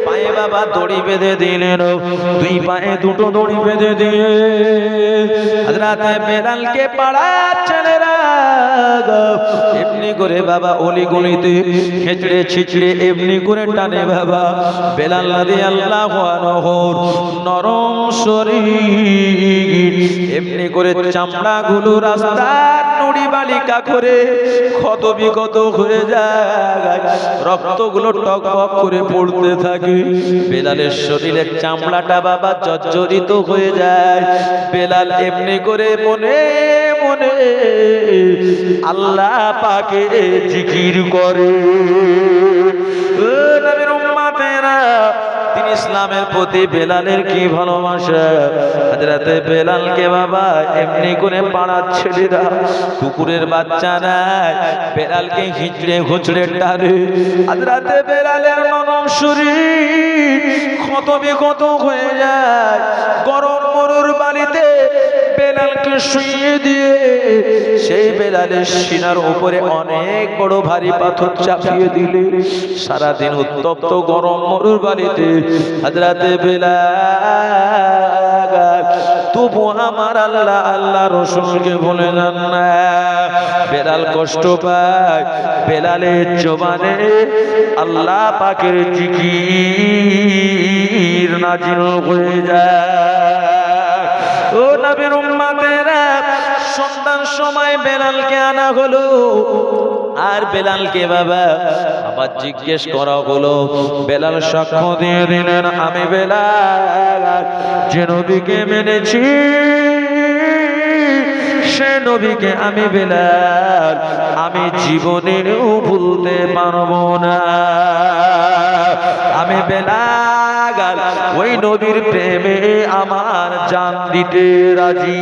পায়ে বাবা দড়ি বেঁধে দিলেন, দুই পায়ে দুটো দড়ি বেঁধে দিয়ে হযরতে বেলালকে পাড়ার ছেলেরা এমনি করে বাবা অলিগলিতে খেচড়ে ছিচড়ে এমনি করে টানে বাবা। বেলাল রাদিয়াল্লাহু আনহুর নরম শরীর এমনি করে চামড়াগুলো রাস্তার নুড়ি বালিকা করে ক্ষত বিক্ষত হয়ে যায়, রক্তগুলো টকবক করে পড়তে থাকে। বেলালের শরীরের চামড়াটা বাবা জর্জরিত হয়ে যায়। বেলাল এমনি করে মনে মনে আল্লাহ পাকে জিকির করে। ও নবীর উম্মতেরা, তিনি ইসলামের প্রতি বেলালের কি ভালোবাসা। হযরতে বেলালকে বাবা এমনি করে পাড়ার ছেলেরা, কুকুরের বাচ্চা নাই, বেলালকে হিচড়ে ঘুচড়ে টানে। হযরতে বেলালের নরম শরীর ক্ষত বিক্ষত হয়ে যায়। গরম মরুর বালিতে বেলালকে শুইয়ে দিয়ে সেই বেলালের সিনার উপরে অনেক বড় ভারী পাথর চাপিয়ে দিলে। সারাদিন উত্তপ্ত গরম মরুর বালিতে হযরতে বেলাল তবু আমার আল্লাহ আল্লাহ রসুলকে বলে যান না। বেলাল কষ্ট পায়, বেলালের জবানে আল্লাহ পাকের জিকির নাজিল হয়ে যায়। ও নবীর উম্মতেরা, সন্ধ্যার সময় বেলালকে আনা হলো। আর বেলালকে বাবা আবার জিজ্ঞেস করা হলো। বেলাল সাক্ষ্য দিয়ে দিলেন, আমি বেলাল যে নবীকে মেনেছি সে নবীকে আমি বেলাল আমি জীবনেও ভুলতে পারবো না। আমি বেলাল ওই নবীর প্রেমে আমার জান দিতে রাজি।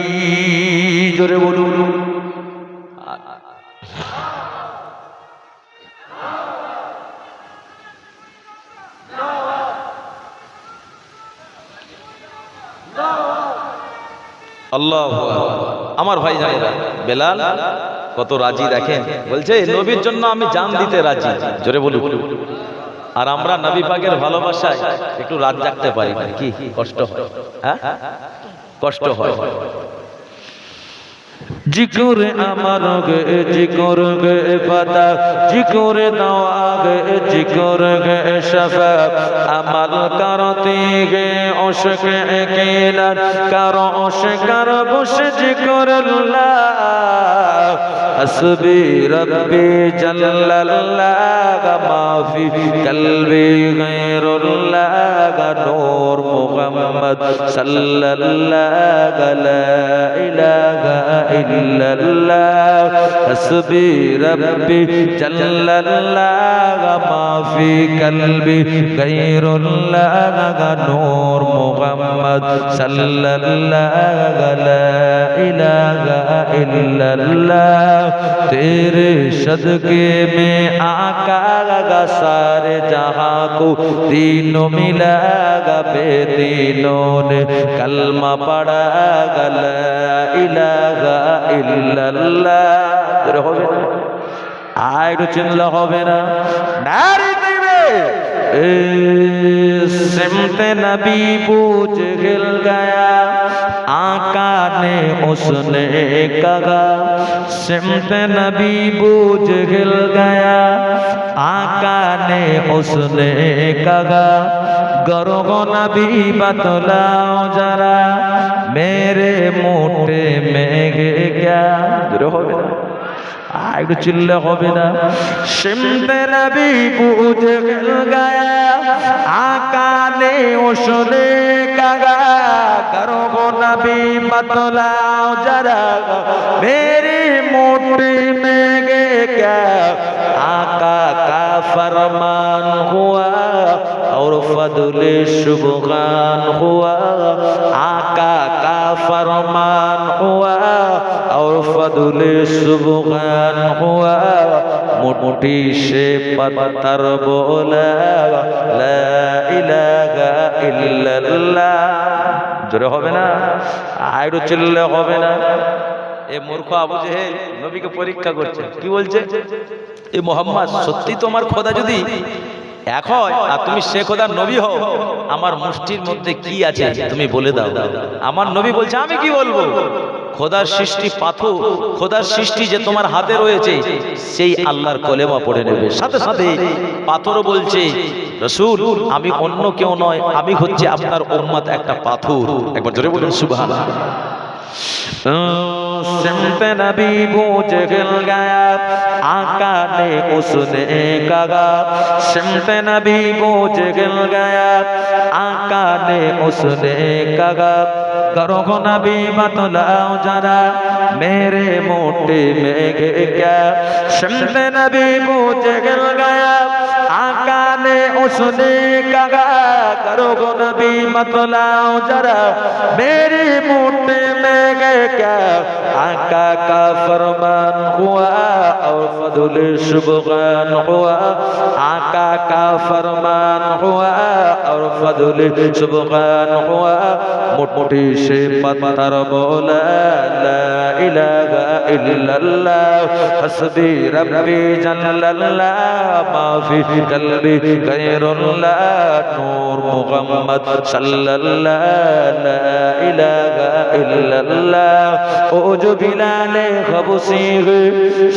জোরে বলুন। আল্লাহু আকবার। আমার ভাই জানেরা বেলাল কত রাজি দেখেন, বলছে নবীর জন্য আমি জান দিতে রাজি। জোরে বলুন। আর আমরা নবী পাকের ভালোবাসায় একটু রাত জাগতে পারি না, কি কষ্ট হয়? হ্যাঁ, কষ্ট হয়। জিকরে আমার গে জিকর গে পাতা জিকরে দাওয়া গে জিকর গে শফা আমাল করতে গে ওশকে একেলার কারো ওশকার বসে জিকর আল্লাহ हस्बी रब्बी जल्लल्लाह माफी कल्बी गैरुल्लाह नूर मुहम्मद सल्लल्लाह ला इलाहा इल्लल्लाह हस्बी रब्बी जल्लल्लाह माफी कल्बी गैरुल्लाह नूर मुहम्मद सल्लल्लाह ला इलाहा इल्लल्लाह तेरे सदके में आका सारे जहां को तीनों मिलागा बेदीनों ने कलमा पढ़ा ला इलाहा इल्लल्लाह হবে না আর একটু চিনলে হবে না নারী দিবে सिमते नबी पूछ गिल गया आका ने उसने कहा सिमते नबी पूछ गिल गया आका ने उसने कहा गरो नबी बतलाओ जरा मेरे मोटे में क्या হবে না একটু চিল্লে হবে না सिमते नबी पूछ गिल गया आका ने उसने कहा करो नबी बतलाओ जरा मेरी मोटी में क्या आका का फरमान हुआ और फदले सुबहान हुआ आका का फरमान हुआ और फदले सुबहान हुआ मुट्ठी से पत्थर बोला ला इलाहा इल्लल्लाह জোরে হবে না আইরো চিল্লে হবে না এ মূর্খ আবু জেহেল নবীকে পরীক্ষা করছে কি বলছে এ মুহাম্মদ সত্যি তোমার খোদা যদি এক হয় আর তুমি সে খোদার নবী হও আমার মুষ্টির মধ্যে কি আছে তুমি বলে দাও আমার নবী বলছে আমি কি বলবো খোদার সৃষ্টি পাথর খোদার সৃষ্টি যে তোমার হাতে রয়েছে সেই আল্লাহর কলেমা পড়ে নেবে সাথে সাথে পাথরও বলছে রাসূল আমি অন্য কেউ নয় আমি হচ্ছে আপনার উম্মত একটা পাথর একবার জোরে বলুন সুবহানাল্লাহ सिमते नबी पूछ गिल गया आका ने उसने कहा सिमते नबी पूछ गिल गया आका ने उसने कहा करो नबी बतलाओ जरा मेरे मोटे में क्या सिमते नबी पूछ गिल गया आका ने उसने कहा करो नबी बतलाओ जरा मेरे मोटे में क्या आका का फरमान हुआ और फदल सुबहान हुआ आका का फरमान हुआ और फदल सुबहान हुआ मुट्ठी से पत्थर बोला ला इलाहा इल्लल्लाह हस्बी रब्बी जल्लल्लाह माफी कल्बी गैरुल्लाह नूर मुहम्मद सल्लल्लाह ला इलाहा इल्लल्लाह ओ जो बिलाले खबूसी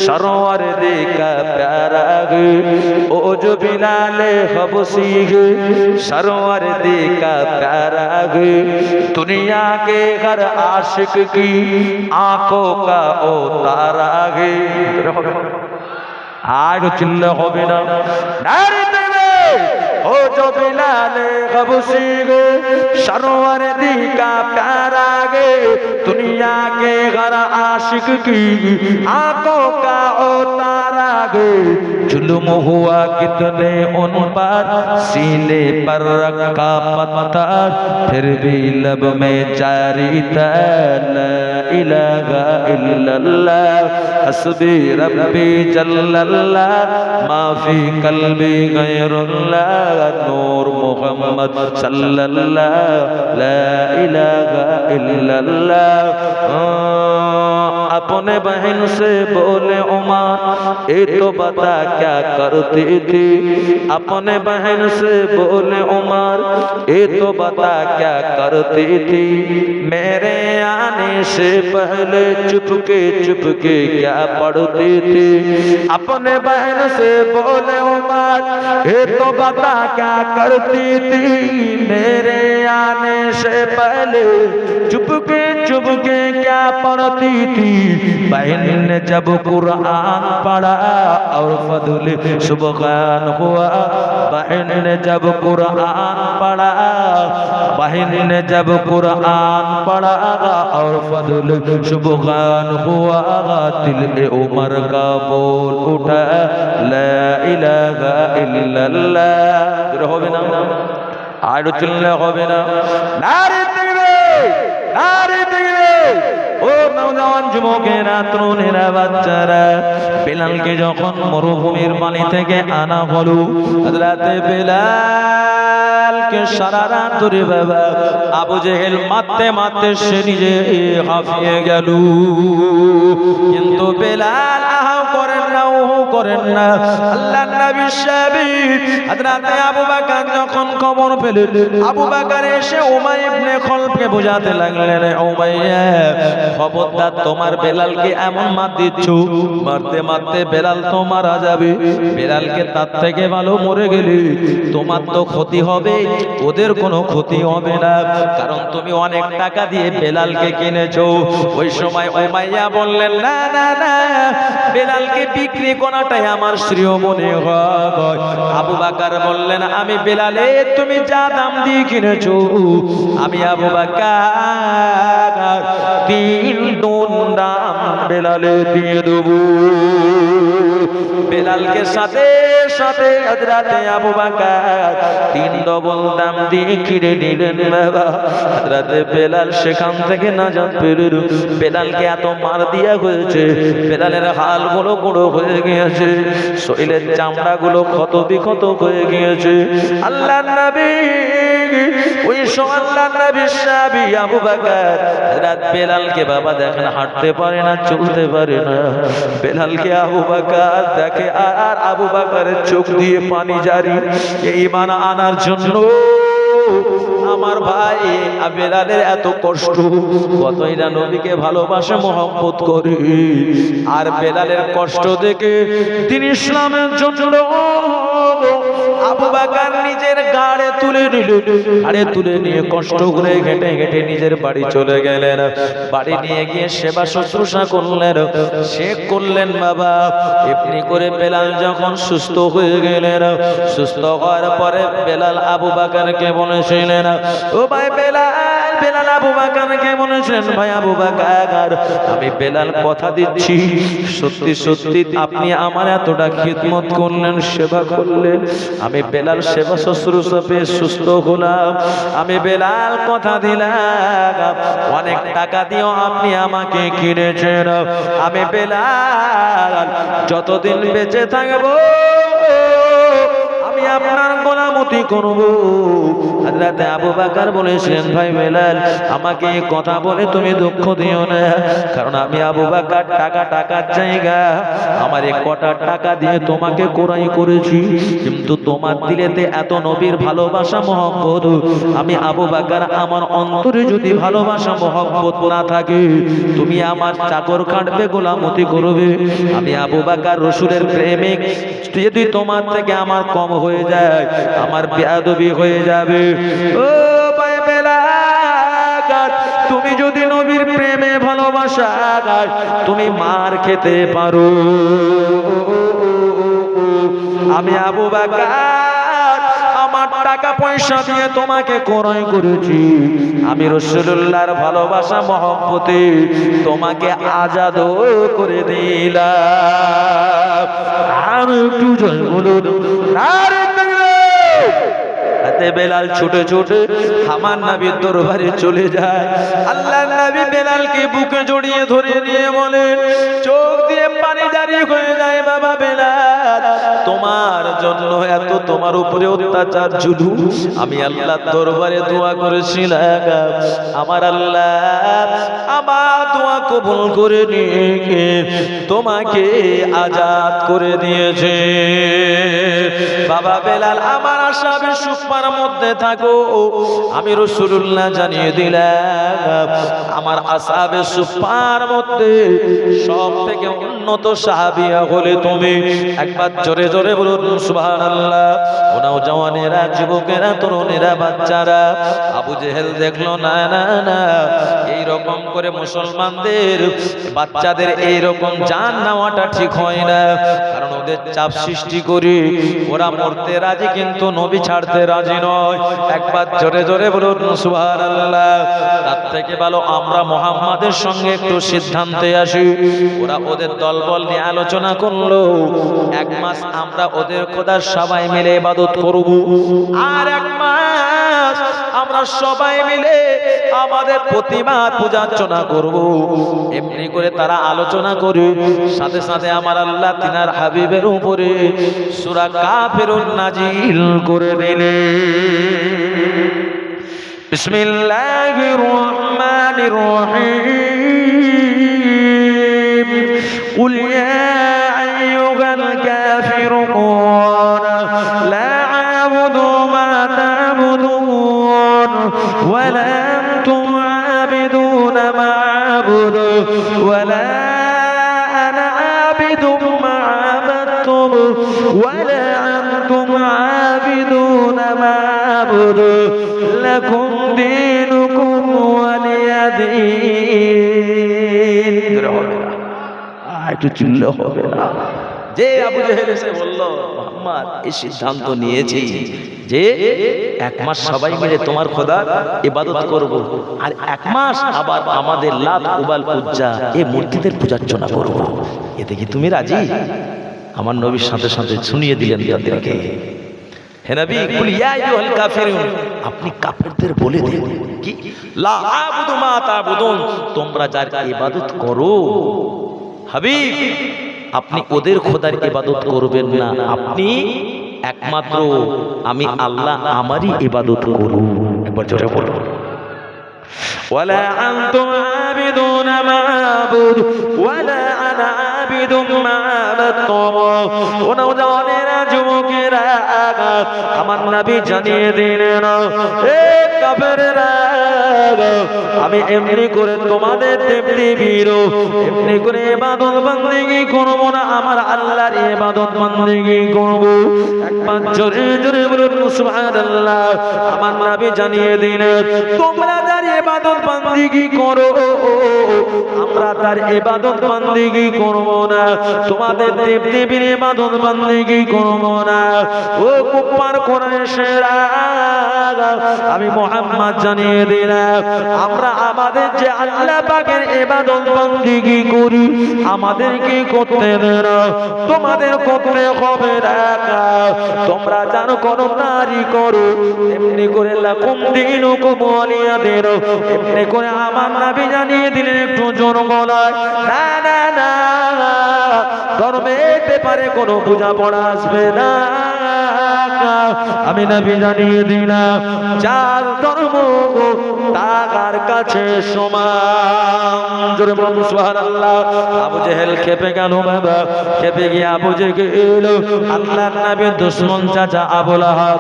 सरवर देखा प्यारा ओ जो बिलाले खबूसी सरवर देखा प्यारा दुनिया के हर आशिक की आंखों का ओ तारा आज चिल्ला हो बिना नारे देवे ओ जो बिलाले खबूसी सरवर देखा प्यारा दुनिया के घर आशिक की आंखों का ओ तारा जुल्म हुआ कितने उन पर सीने पर रखा पत्थर फिर भी लब में जारी था ला इलाहा इल्लल्लाह हस्बी रब्बी जल्लल्लाह माफी कल्बी गैरुल्लाह नूर मुहम्मद सल्लल्लाह ला इलाहा इल्लल्लाह अपने बहन से बोले उमर ये तो बता क्या करती थी अपने बहन से बोले उमर ये तो बता क्या करती थी मेरे आने से पहले चुपके चुपके क्या पढ़ती थी अपने बहन से बोले उमर ये तो बता क्या करती थी मेरे आने से पहले चुपके चुपके क्या पढ़ती थी बहन ने जब कुरान पढ़ा और फजल सुबहान हुआ बहन ने जब कुरान पढ़ा बहन ने जब कुरान पढ़ा और फजल सुबहान हुआ दिल उमर का बोल उठा ला इलाहा इल्लल्लाह হবে না আর চললে হবে না নারে তাকবীর নারে তাকবীর ও নওজওয়ান যুবকেরা তরুণেরা বাচ্চারা বেলালকে যখন মরুভূমির পানি থেকে আনা হলো হযরতে বেলালকে সারা রাত ধরে বাবা আবু জেহেল মারতে মারতে সে নিজে হাঁপিয়ে গেল কিন্তু বেলাল আহাও করেন না ওহো করেন না আল্লাহর নবী সাহাবী হযরতে আবু বকর যখন খবর পেলেন আবু বকর এসে উমাইয়া ইবনে খলফকে বোঝাতে লাগলেন উমাইয়া খবরদার তোমার বেলালকে এমন মার দিচ্ছ মারতে মারতে বেলাল তো মারা যাবে বেলালকে তার থেকে ভালো মরে গেলে তোমার তো ক্ষতি হবে ওদের কোনো ক্ষতি হবে না কারণ তুমি অনেক টাকা দিয়ে বেলালকে কিনেছো ওই সময় উমাইয়া বললেন না না না বেলালকে বিক্রি করাটাই আমার শ্রেয় মনে হয় আবু বকর বললেন আমি বেলালে তুমি যা দাম দিয়ে কিনেছো আমি আবু বকর তিন গুণ দাম বেলালে দিয়ে দেবো বেলালকে সাথে সাথে হযরতে আবু বকর তিন ডবল দাম দিয়ে কিনে নিলেন বাবা হযরতে বেলাল সেখান থেকে নাজাত পেলেন বেলালকে এত মার দিয়া হয়েছে বেলালের হাড়গুলো গুঁড়ো হয়ে গিয়েছে শরীরের চামড়াগুলো ক্ষত বিক্ষত হয়ে গিয়েছে আল্লাহর নবী ওই সময় আল্লাহর নবী সাহাবী আবু বকর হযরত বেলালকে বাবা দেখেন হাঁটতে পারে না চলতে পারে না বেলালকে আবু বকর দেখে আর আবু বকরের চোখ দিয়ে পানি জারি এই ঈমান আনার জন্য আমার ভাই বেলালের এত কষ্ট কতই না নবীকে ভালোবাসে মহব্বত করে আর বেলালের কষ্ট দেখে তিনি ইসলামের জন্য আবু বকর নিজের ঘাড়ে তুলে নিলেন ঘাড়ে তুলে নিয়ে কষ্ট করে হেঁটে হেঁটে নিজের বাড়ি চলে গেলেন বাড়ি নিয়ে গিয়ে সেবা শুশ্রূষা করলেন শেখ করলেন বাবা এমনি করে বেলাল যখন সুস্থ হয়ে গেলেন সুস্থ হওয়ার পরে বেলাল আবু বকরকে বলেছিলেন ও ভাই বেলাল বেলাল আবু বকরকে বলেছিলেন ভাই আবু বকর আমি বেলাল কথা দিচ্ছি সত্যি সত্যি আপনি আমার এতটা খিদমত করলেন সেবা করলেন আমি বেলাল সেবা শুশ্রূষা পেয়ে সুস্থ হলাম আমি বেলাল কথা দিলাম অনেক টাকা দিয়েও আপনি আমাকে কিনেছেন আমি বেলাল যতদিন বেঁচে থাকবো আমি আপনার গোলামতি করব হযরত আবু বকর বলেছিলেন ভাই বেলাল আমাকে এই কথা বলে তুমি দুঃখ দিও না কারণ আমি আবু বকর টাকার জায়গা আমার এক কটা টাকা দিয়ে তোমাকে কোরাই করেছি কিন্তু তোমার দিলেতে এত নবীর ভালোবাসা মহব্বত আমি আবু বকর আমার অন্তরে যদি ভালোবাসা মহব্বত না থাকে তুমি আমার চাকর কাটবে গোলামতি করবে আমি আবু বকর রাসূলের প্রেমিক যদি তোমার থেকে আমার কম হয়ে যায় আমার বেয়াদবি হয়ে যাবে ও ভাই বেলাল তুমি যদি নবীর প্রেমে ভালোবাসা তুমি মার খেতে পারো আমি আবু বকর আমার টাকা পয়সা দিয়ে তোমাকে ক্রয় করেছি আমি রাসূলুল্লাহর ভালোবাসা মহব্বতে তোমাকে আজাদ করে দিলাম আর একটু জয় বলুন আরে বেলাল ছুটে ছুটে আমার নবীর দরবারে চলে যায় আল্লাহর নবী বেলালকে বুকে জড়িয়ে ধরে নিয়ে বলেন চোখ দিয়ে পানি জারি হয়ে যায় বাবা বেলাল তোমার জন্য এত তোমার উপরে অত্যাচার জুলুম আমি আল্লাহর দরবারে দোয়া করেছিলাম আমার আল্লাহ আমার দোয়া কবুল করে নিয়ে তোমাকে আজাদ করে দিয়েছে বাবা বেলাল আমার আশাবে সুপার মধ্যে থাকো আমি রাসূলুল্লাহ জানিয়ে দিলাম আমার আসহাবে সুপার মধ্যে সবথেকে উন্নত সাহাবিয়া হলে তুমি একবার জোরে জোরে বলুন সুবহানাল্লাহ ওনাও জওয়ানেরা যুবকেরা তরুণেরা বাচ্চারা আবু জেহেল দেখলো না না না এই রকম করে মুসলমানদের বাচ্চাদের এই রকম জান নেওয়াটা ঠিক হয় না, কারণ ওদের চাপ সৃষ্টি করে ওরা মরতে রাজি কিন্তু নবী ছাড়তে রাজি নয়। একবার জোরে জোরে বলুন সুবহানাল্লাহ। তার থেকে ভালো আমরা মুহাম্মাদের সঙ্গে একটু সিদ্ধান্তে আসি। ওরা ওদের দলবল নিয়ে আলোচনা করলো, 1 মাস আমরা ওদের খোদার সবাই মিলে ইবাদত করব, আর 1 মাস আমরা সবাই মিলে আমাদের প্রতিমা পূজা অর্চনা করব। এমনি করে তারা আলোচনা করে সাথে সাথে আমার আল্লাহ তিনার হাবিবের উপরে সূরা কাফিরুন নাজিল করে দিলেন। বিসমিল্লাহির রহমানির রহিম। কুল ইয়া আইয়ুহাল কাফিরুন লা আ'বুদু মা তা'বুদুন ওয়া লা আনতুম আ'বিদুনা মা আ'বুদু ওয়া লা আনা আ'বিদুম মা আ'বাদতুম ওয়া লা আনতুম আ'বিদুনা মা আ'বুদু লাকুম দীনুকুম ওয়ালিয়া দীন। একটু চিল্লা হবে না। যে আবু জেহেল এসে বলল মুহাম্মদ এই সিদ্ধান্ত নিয়েছি যে 1 মাস সবাই মিলে তোমার খোদার ইবাদত করব, আর 1 মাস আবার আমাদের লাত উবাল উজ্জা এই মূর্তিদের পূজার্চনা করব, এতে কি তুমি রাজি? আমার নবীর সাথে সাথে শুনিয়ে দিলেন তাদেরকে, হে নবী কুল ইয়া আইয়ুহাল কাফিরুন, আপনি কাফেরদের বলে দিন কি লা আ'বুদু মা তা'বুদুন, তোমরা যার ইবাদত করো হাবিব আপনি ওদের খোদার ইবাদত করবেন না, আপনি একমাত্র আমি আল্লাহ আমারই ইবাদত করব। একবার জোরে বলুন। ওয়ালা আনতুম আবিদুনা মা আ'বুদু ওয়ালা আনা আবিদুম মা আ'বাদতুম। ও নওজওয়ানেরা, যুবকেরা, আমার নবী জানিয়ে দিলেন এ কাফেররা, আমি এমনি করে তোমাদের দেবদেবীর এমনি করে ইবাদত বন্দেগী করব না, আমার আল্লাহর ইবাদত বন্দেগী করব। একবার জোরে জোরে বলুন সুবহানাল্লাহ। আমার নবী জানিয়ে দিলেন তোমরা যার ইবাদত বন্দেগী করো আমরা তার ইবাদত বন্দেগী করব না, তোমাদের দেবদেবীর ইবাদত বন্দেগী করব না। ও কুফার কুরাইশরা, আমি মুহাম্মদ জানিয়ে দিলাম আমরা আমাদের যে আল্লাহ পাকের ইবাদত বন্দেগী করি আমাদেরকে করতে দেন, তোমাদের করতে হবে না। তোমরা জানো কোন নারী করো এমনি করে লাকুম দীনুকুম ওয়ালিয়া দীন। এমনি করে আমার নবী জানিয়ে দিলেন একটু জোর গলায়, না না না, ধর্মের ব্যাপারে কোনো বোঝাপড়া আসবে না। আমি নবী জানিয়ে দিলাম যার ধর্ম তার কাছে সমান। জোরে বলুন সুবহানাল্লাহ। আবু জেহেল খেপে গেল, বাবা খেপে গিয়ে আবু জেহেল আল্লাহর নবীর দুশমন চাচা আবু লাহাব,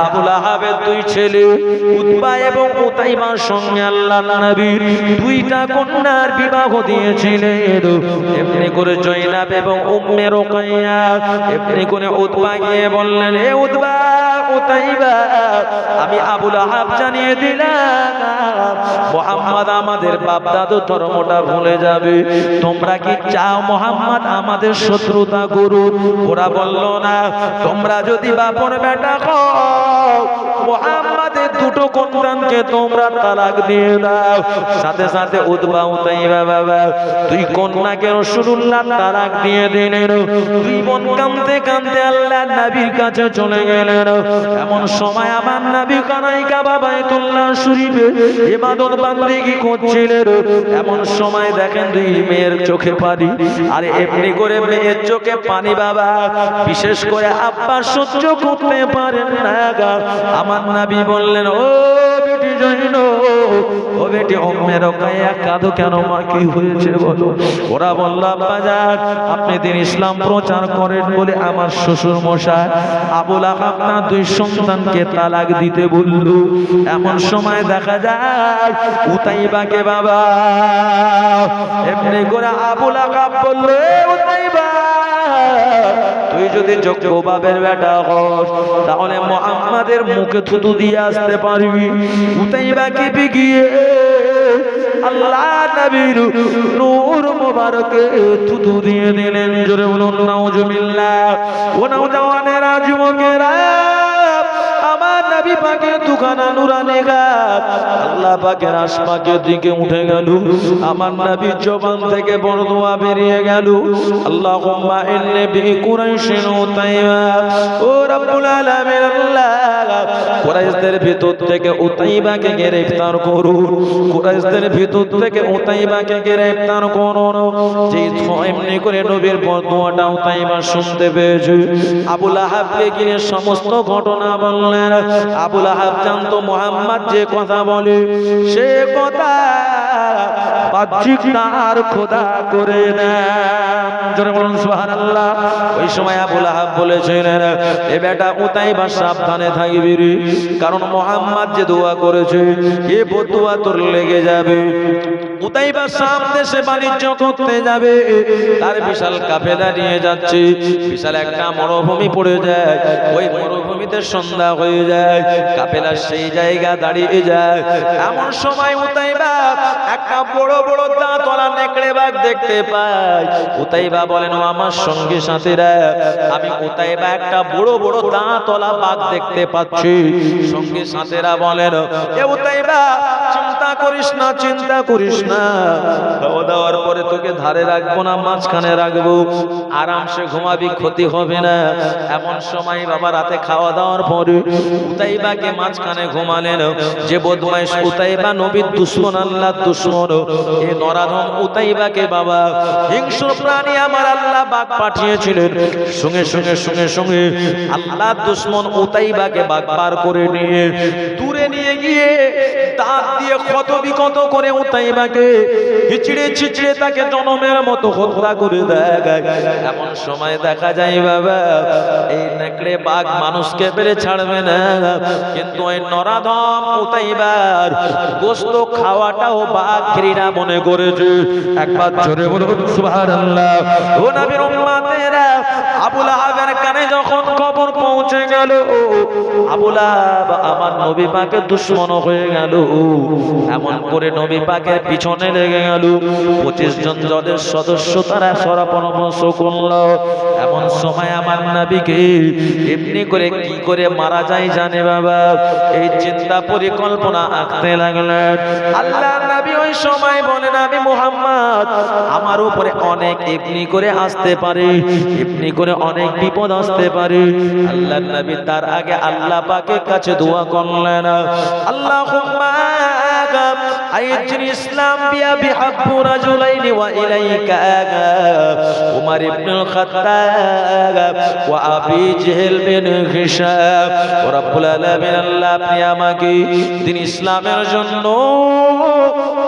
আবু লাহাবের 2 ছেলে উতবা এবং উতাইবার সঙ্গে আল্লাহর নবীর 2টা কন্যার বিবাহ দিয়েছিলেন। এমনি করে জয়নাব এবং উম্মে রুকাইয়া এমনি করে উতবা গিয়ে বললেন, এ উতবা উতাইবা, আমি আবু লাহাব জানিয়ে দিলাম মুহাম্মদ আমাদের বাপ দাদু ধর্মটা ভুলে যাবে, তোমরা কি চাও মুহাম্মদ আমাদের শত্রুতা করুক? ওরা বলল না, তোমরা যদি বাপর বেটা হও মুহাম্মাদের 2টো সন্তানকে তোমরা তালাক দিয়ে দাও। সাথে সাথে উতবা উতাইবা, বাবা 2 কন্যাকে রাসূলুল্লাহ তালাক দিয়ে দিলেন। 2 বোন কাঁদতে কাঁদতে আল্লাহর নবীর কাছে চলে গেলেন। এমন সময় আমার নবী কানাই কাবা বাইতুল্লাহ শরীফে ইবাদত বান্দেগী করছিলেন। এমন সময় দেখেন 2 মেয়ের চোখে পানি, আর এমনি করে মেয়ের চোখে পানি বাবা বিশেষ করে আব্বা সহ্য করতে পারেন না। আমার নবী বললেন, ও বেটি জৈনব, ও বেটি উম্মে রুকাইয়া, কাঁদো কেন মা, কি হয়েছে বলো? ওরা বলল, আব্বা যান আপনি দিন ইসলাম প্রচার করেন বলে আমার শ্বশুর মশাই আবু লাহাব তার 2 সন্তানকে তালাক দিতে বলল। এমন সময় দেখা যায় উতাইবাকে বাবা এমনি করে আবু লাহাব বলল, উতাইবা তুই যদি যোগ্য বাবের বেটা হস তাহলে মুহাম্মাদের মুখে থুতু দিয়ে আসতে পারবি। উতাইবা কেঁপে গিয়ে আল্লাহ নবীর নূর মোবারকে থুতু দিয়ে দিলেন। জোরে বলুন নাউজুবিল্লাহ। ও নওজওয়ানেরা, যুবকেরা, আমার নবী পাকের দুখানা নুরানি গাত আল্লাহ পাকের আসমানের দিকে উঠে গেল। আমার নবীর জবান থেকে বড় দোয়া বেরিয়ে গেল, আল্লাহুম্মা ইন্নী বিকুরাইশিন উতাইবা। ও রব্বুল আলামিন, আল্লাহ কুরাইশদের ভিতর থেকে উতাইবাকে গ্রেফতার করুন, কুরাইশদের ভিতর থেকে উতাইবাকে গ্রেফতার করুন। যে এমনি করে নবীর বদদোয়াটা উতাইবা শুনতে পেয়েছে, আবু লাহাবকে গিয়ে সমস্ত ঘটনা বললেন। আবু লাহাব জানতো মুহাম্মদ যে কথা বলে সে কথা বাহ্যিক তার খোদা করে নেন। জোরে বলুন সুবহানাল্লাহ। ওই সময় আবু লাহাব বলেছিলেন, এ বেটা উতাইবা সাবধানে থাকবি রে, কারণ মুহাম্মদ যে দোয়া করেছে এ বদদোয়া তোর লেগে যাবে। উতাইবা শাম দেশে বাণিজ্য করতে যাবে, তার বিশাল কাফেলা নিয়ে যাচ্ছে। বিশাল একটা মরুভূমি পড়ে যায়, ওই মরুভূমিতে সন্ধ্যা হয়ে যায়, কাফেলা সেই জায়গা দাঁড়িয়ে যায়। এমন সময় উতাইবা একটা বড় বড় দাঁতওয়ালা নেকড়ে বাঘ দেখতে পায়। উতাইবা বলেন, ও আমার সঙ্গী সাথীরা, আমি উতাইবা একটা বড় বড় দাঁতওয়ালা বাঘ দেখতে পাচ্ছি। সঙ্গী সাথীরা বলেন, এ উতাইবা চিন্তা করিস না, চিন্তা করিস না, খাওয়া দাওয়ার পরে তোকে ধারে রাখবো না, মাঝখানে রাখবো, আরামসে ঘুমাবি, ক্ষতি হবে না। এমন সময় বাবা রাতে খাওয়া দাওয়ার পরে উতাইবাকে মাঝখানে ঘুমালেন। যে বদমাইশ উতাইবা নবীর দুশমন, আল্লাহর দুশমন, এই নরাধম উতাইবাকে বাবা হিংস্র প্রাণী আমার আল্লাহ বাঘ পাঠিয়েছিলেন। সঙ্গে সঙ্গে সঙ্গে সঙ্গে আল্লাহর দুশমন উতাইবাকে বাঘ পার করে নিয়ে দূরে নিয়ে গিয়ে দাঁত দিয়ে ক্ষত বিক্ষত করে উতাইবাকে হিচড়ে ছিচড়ে তাকে জনমের মতো হত্যা করে দেয়। এমন সময় দেখা যায় বাবা এই নেকড়ে বাঘ মানুষকে পেরে ছাড়বে না, কিন্তু ওই নরাধম উতাইবার গোশত খাওয়াটাও বাঘ ঘৃণা মনে করেছে। একবার জোরে বলুন সুবহানাল্লাহ। ও নবীর উম্মতেরা, আবু লাহাবের কানে যখন খবর পৌঁছে গেল আবু লাহাব আমার নবী পাকের দুশমন হয়ে গেল, এমন করে নবী পাকের পিছনে লেগে গেল। 25 জন দলের সদস্য তারা পরামর্শ করল। এমন সময় আমার নবীকে এমনি করে কি করে মারা যায় জানে বাবা, এই চিন্তা পরিকল্পনা আঁকতে লাগলেন। আল্লাহ নবী ওই সময় বলেন, আমি মুহাম্মদ, আমার উপরে অনেক এমনি করে আসতে পারে, এমনি করে অনেক বিপদ আসতে পারে। আল্লাহ নবী তার আগে আল্লাহ পাকের কাছে দোয়া করলেন, আল্লাহুম্মা আইজিল ইসলাম বিহাব্বু রাজুলাইনি ওয়া ইলাইকা উমর ইবনুল খাত্তাব ওয়া আবি জেহেল বিন হিশাম। ও রব্বুল আলামিন, আল্লাহ আপনি আমাকে দিন ইসলামের জন্য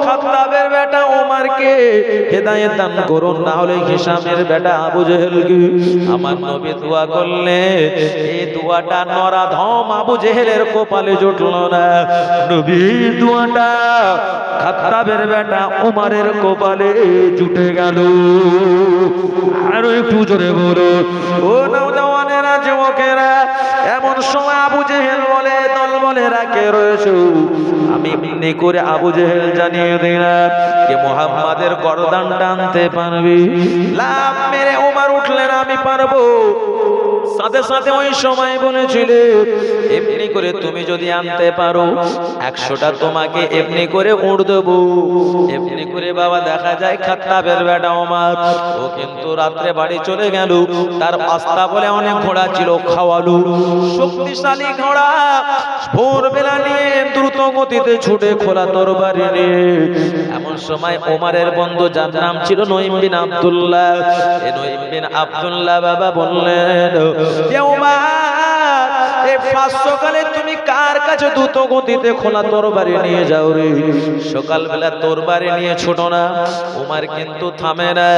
খাত্তাবের বেটা ওমরকে হেদায়েত দান করুন, না হলে হিশামের বেটা আবু জেহেলকে। আমার নবী দোয়া করলে এই দোয়াটা নরাধম আবু জেহেলের কপালে জুটল না, নবী দোয়াটা খাত্তাবের বেটা ওমরের কপালে জুটে গেল। আরো একটু জোরে বলো ও নওজওয়ানেরা, যুবকেরা। এমন সময় আবু জেহেল বলে, দল বলে রাখে রয়েছে, আমি এমনি করে আবু জেহেল জানিয়ে দিলাম যে মুহাম্মাদের গর্দান টানতে পারবি। লাফ মেরে ওমর উঠলেন, আমি পারবো। সাথে সাথে ওই সময় বলেছিলে, এমনি করে তুমি যদি আনতে পারো 100টা তোমাকে এমনি করে উড় দেবো। এমনি করে বাবা দেখা যায় খাত্তাবের বেটা ওমর ও কিন্তু রাত্রে বাড়ি চলে গেল। তার আস্তা বলে অনেক ঘোড়া ছিল, খাওয়ালো, শক্তিশালী ঘোড়া। ভোরবেলা নিয়ে দ্রুত গতিতে ছুটে খোলা তরবারি নিয়ে। এমন সময় ওমরের বন্ধু, যার নাম ছিল নঈম বিন আব্দুল্লাহ, এই নঈম বিন আব্দুল্লাহ বাবা বললেন, সকালে তুমি কার কাছে দ্রুত গতিতে খোলা তরবারি নিয়ে যাও রে? সকালবেলা তরবারি নিয়ে ছোট না। ওমর কিন্তু থামে না।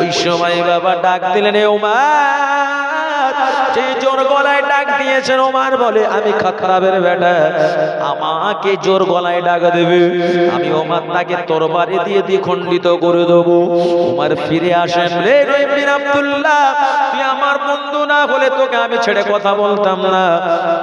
ওই সময় বাবা ডাক দিলেন, ওমর যে জোর গলায় ডাক দিয়েছেন ওমর বলে আমি খাত্তাবের বেটা, আমাকে জোর গলায় ডাক দেবে, আমি ওমর তাকে তরবারি দিয়ে দ্বিখণ্ডিত করে দেবো। ওমর ফিরে আসেন, রে রহিম বিন আব্দুল্লাহ, তুই আমার বন্ধু না হলে তোকে আমি ছেড়ে কথা বলতাম না,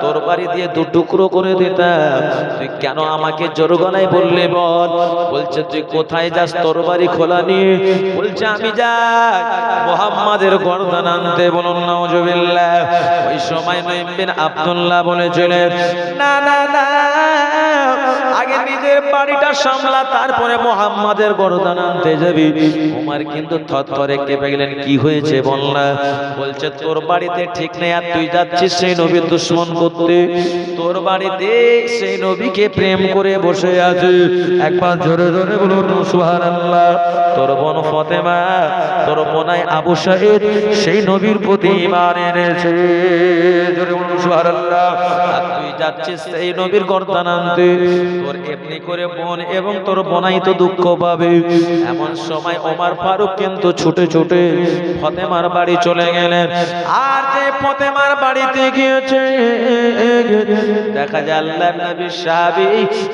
তরবারি দিয়ে দু টুকরো করে দিতাম, তুই কেন আমাকে জোর গলায় বললে বল? বলছে তুই কোথায় যাস তরবারি খোলা নিয়ে? বলছে আমি যাই মুহাম্মাদের গর্দান আনতে। বলুন নাউজুবিল্লাহ। ওই সময় রহিম বিন আব্দুল্লাহ বলেছিলেন না না না, আগে নিজের বাড়িটা সামলা, তারপরে মুহাম্মাদের গর্দান আনতে যাবি। ওমর কিন্তু থরথরে কেঁপে গেলেন, কি হয়েছে বল না? বলছে তোর বাড়িতে ঠিক নেই, আর তুই যাচ্ছিস সেই নবীর দুশমন করতে, তোর বাড়িতে সেই নবীকে প্রেম করে বসে আছে। একবার জোরে জোরে বলুন সুবহানাল্লাহ। তোর বোন ফাতেমা, তোর বোনাই আবু সাঈদ সেই নবীর প্রতি ঈমান এনেছে, জোরে বলুন সুবহানাল্লাহ। আর তুই যাচ্ছিস সেই নবীর গর্দান আনতে, তোর এমনি করে বোন এবং তোর বোনাই তো দুঃখ পাবে। এমন সময় ওমর ফারুক কিন্তু ছুটে ছুটে ফাতেমার বাড়ি চলে গেলেন। আর যে ফাতেমার বাড়িতে গিয়েছে, দেখা যায় আল্লাহর নবী সাহাবী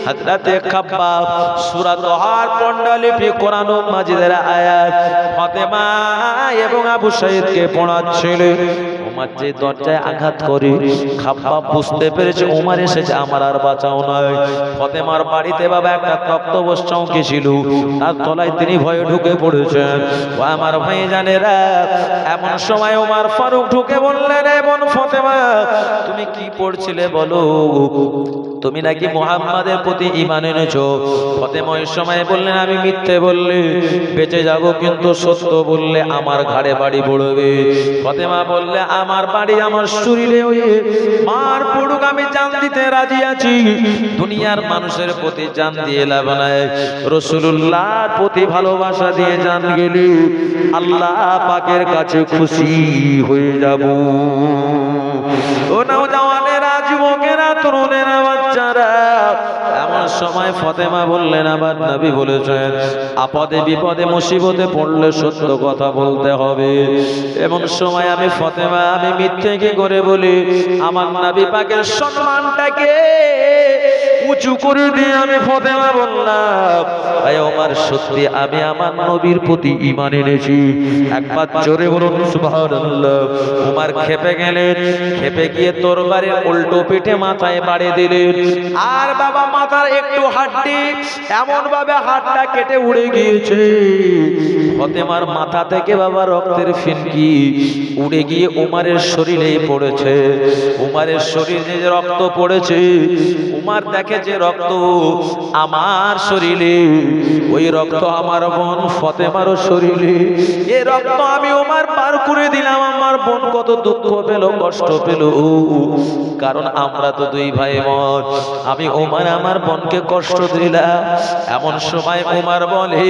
হযরতে খাব্বাব সূরা তাহার পণ্ডালিপি কোরআন মাজিদের আয়াত ফাতেমা এবং আবু সাঈদকে পড়াচ্ছিলেন। ওমর যে দরজায় আঘাত করে খাব্বাব বুঝতে পেরেছে ওমর এসেছে, আমার আর বাঁচাও নয়। ফাতেমার বাড়িতে বাবা একটা তক্তপোষ চৌকি ছিল, তার তলায় তিনি ভয়ে ঢুকে পড়েছেন। ও আমার ভাই জানেরা, এমন সময় ওমর ফারুক ঢুকে বললেন, এ বোন ফাতেমা, তুমি কি পড়ছিলে বলো? তুমি নাকি মুহাম্মাদের প্রতি ঈমান এনেছো। ফাতেমা ওই সময় বললেন, আমি মিথ্যে বললে বেঁচে যাব, কিন্তু সত্য বললে আমার ঘাড়ে বাড়ি পড়বে। ফাতেমা বললে, আমার বাড়ি আমার শরীরে, ওই মার পড়ুক, আমি জান দিতে রাজি আছি। দুনিয়ার মানুষের প্রতি জান দিয়ে লাভ নাই, রাসূলুল্লাহর প্রতি ভালোবাসা দিয়ে জান গেলে আল্লাহ পাকের কাছে খুশি হয়ে যাব। ও নওজওয়ানেরা, যুবকেরা, তরুণেরা, বাচ্চারা, এমন সময় ফাতেমা বললেন, আবার নবী বলেছেন আপদে বিপদে মুসিবতে পড়লে সত্য কথা বলতে হবে। এমন সময় আমি ফাতেমা, আমি মিথ্যে কি করে বলি? আমার নবী পাকের সম্মানটাকে উঁচু করে দিয়ে আমি ফাতেমা বললাম, ভাই ওমর, সত্যি আমি আমার নবীর প্রতি ঈমান এনেছি। একবার জোরে বলুন সুবহানাল্লাহ। ওমর খেপে গেলেন, খেপে গিয়ে তরবারির উল্টো পিঠে মাথায় বাড়ি দিলেন। আর বাবা মাথার একটু হাড্ডি এমন ভাবে হাড়টা কেটে উড়ে গিয়েছে, ফাতেমার মাথা থেকে বাবা রক্তের ফিনকি উড়ে গিয়ে ওমরের শরীরে পড়েছে। ওমরের শরীরে যে রক্ত পড়েছে, ওমর দেখে যে রক্ত আমার শরীরে, ওই রক্ত আমার বোন ফাতেমারও শরীরে। এই রক্ত আমি ওমর পার করে দিলাম। আমার বোন কত দুঃখ পেল, কষ্ট পেল, কারণ আমরা তো দুই ভাই বোন। আমি ওমর আমার বোনকে কষ্ট দিলাম। এমন সময় ওমর বলে,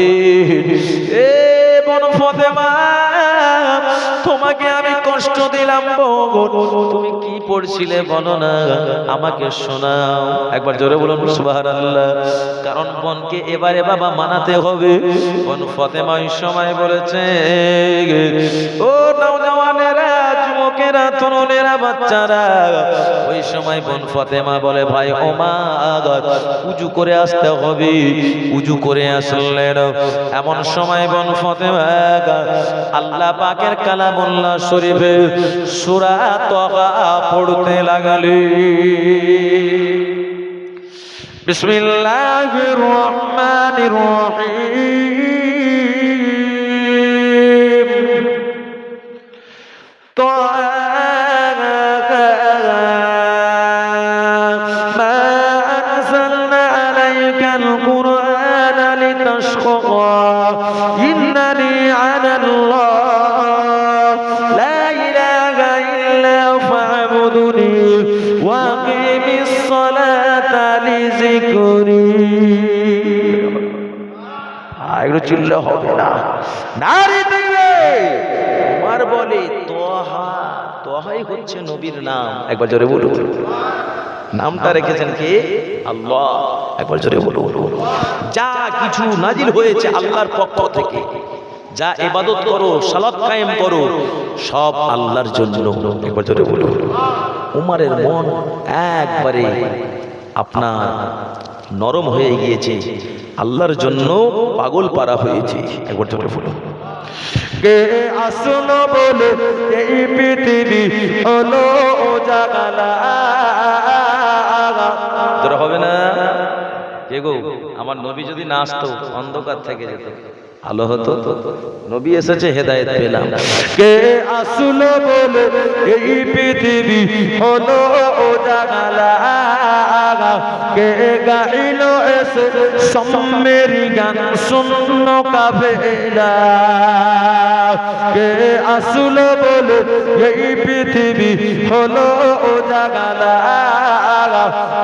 এ বোন ফাতেমা, তোমাকে আমি কষ্ট দিলাম বোন, তুমি কি পড়ছিলে বলো না, আমাকে শোনাও। একবার জোরে বলুন সুবহানাল্লাহ। কারণ বোনকে এবারে বাবা মানাতে হবে। বোন ফাতেমা ওই সময় বলেছে, ও নওজওয়ানেরা, যুবকেরা, তরুণেরা, বাচ্চারা, ওই সময় বোন ফাতেমা বলে, ভাই ওমর, উজু করে আসতে হবে। উজু করে আসলেন। এমন সময় বোন ফাতেমা আল্লাহ পাকের কালামুল্লাহ শরীফে সূরা তাহা পড়তে লাগলেন। বিসমিল্লাহির রহমানির রহিম। মা আনজালনা আলাইকাল কুরআনা লিতাশকা ইন্নানি আনাল্লাহ লা ইলাহা ইল্লা ফা'বুদনি ওয়া আকিমিস সালাতা লিযিকরি। এগুলো চিল্লা হবে না, নারী দিবে। ওমর বলে, তোহা, তোহাই হচ্ছে নবীর নাম। একবার জোরে বলুন। নামটা রেখেছেন কি? আল্লাহ। একবার জোরে বলুন। যা কিছু নাজিল হয়েছে আল্লাহর পক্ষ থেকে, যা ইবাদত করো, সালাত কায়েম করো, সব আল্লাহর জন্য। একবার জোরে বলুন। উমারের মন একবারে আপনার নরম হয়ে গিয়েছে, আল্লাহর জন্য পাগল পারা হয়েছে। একবার জোরে বলুন। কে আসলো বলে এই পৃথিবী হলো জাগালা। তোরা হবে না কে গো? আমার নবী যদি না আসতো অন্ধকার থেকে যেত, আলো হতো। নবী এসেছে, হেদায়েত পেলাম। কে আসলো বলে এই পৃথিবী হলো জাগালা। কে গাইলো এসে সম্মেরি গান শূন্য কাফেলা। কে আসলো বলে এই পৃথিবী হলো জাগালা।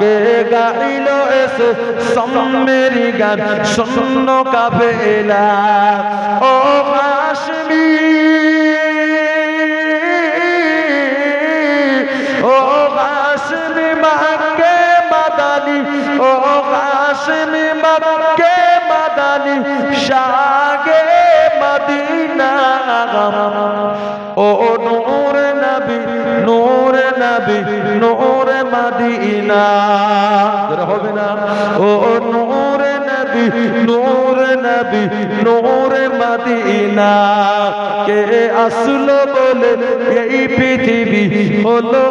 কে গাইলো এসে সম্মেরি গান শূন্য কাফেলা। ও কাশ্মীর, ও কাশ্মীর মক্কে মাদানী, ও কাশ্মীর মক্কে মাদানী, শাগে মদিনা। ও নূর নবী, নূর নবী, নূর মদিনা। হবে না? ও নূর নবী, নূর নবী, নূর মদিনা। কে আসলো বলে এই পৃথিবী হলো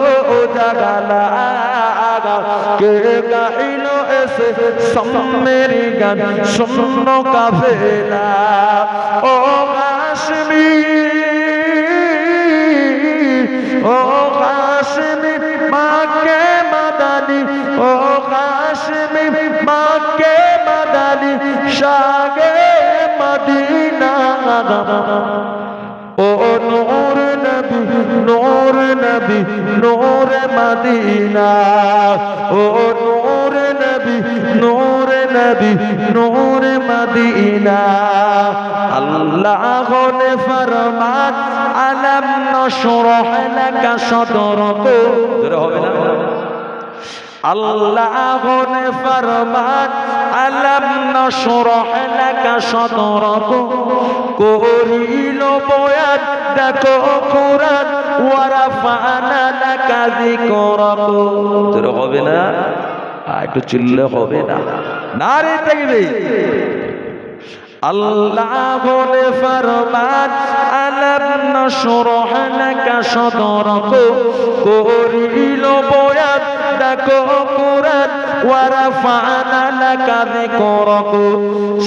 জাগালা। কে গাইলো এসে সম্মেরি গান শূন্য কাফেলা। ও কাশ্মীর, ও কাশ্মীর মক্কে মাদানী, ও কাশ্মীর মক্কে মাদানী, শাগে মদিনা। ও নূর নবী, নূর নবী, নূর মদিনা। ও নূর নবী, নূর নবী, নূর মদিনা। আল্লাহ ने फरमान अलम नशरह लक सदरक। তোরা হবে না? আল্লাহ ने फरमान अलम नशरह लक सदरक। করিল বয়ান দেখো কুরআন ওয়ারাফানা লাকা যিকরাক। তোরা হবে না? একটু চিল্লে হবে না? নারে তাকবীর। আল্লাহ ने फरमान अलम नशरह लक सदरक। করিল বয়ান দেখো কুরআন ওয়ারাফানা লাকা যিকরাক।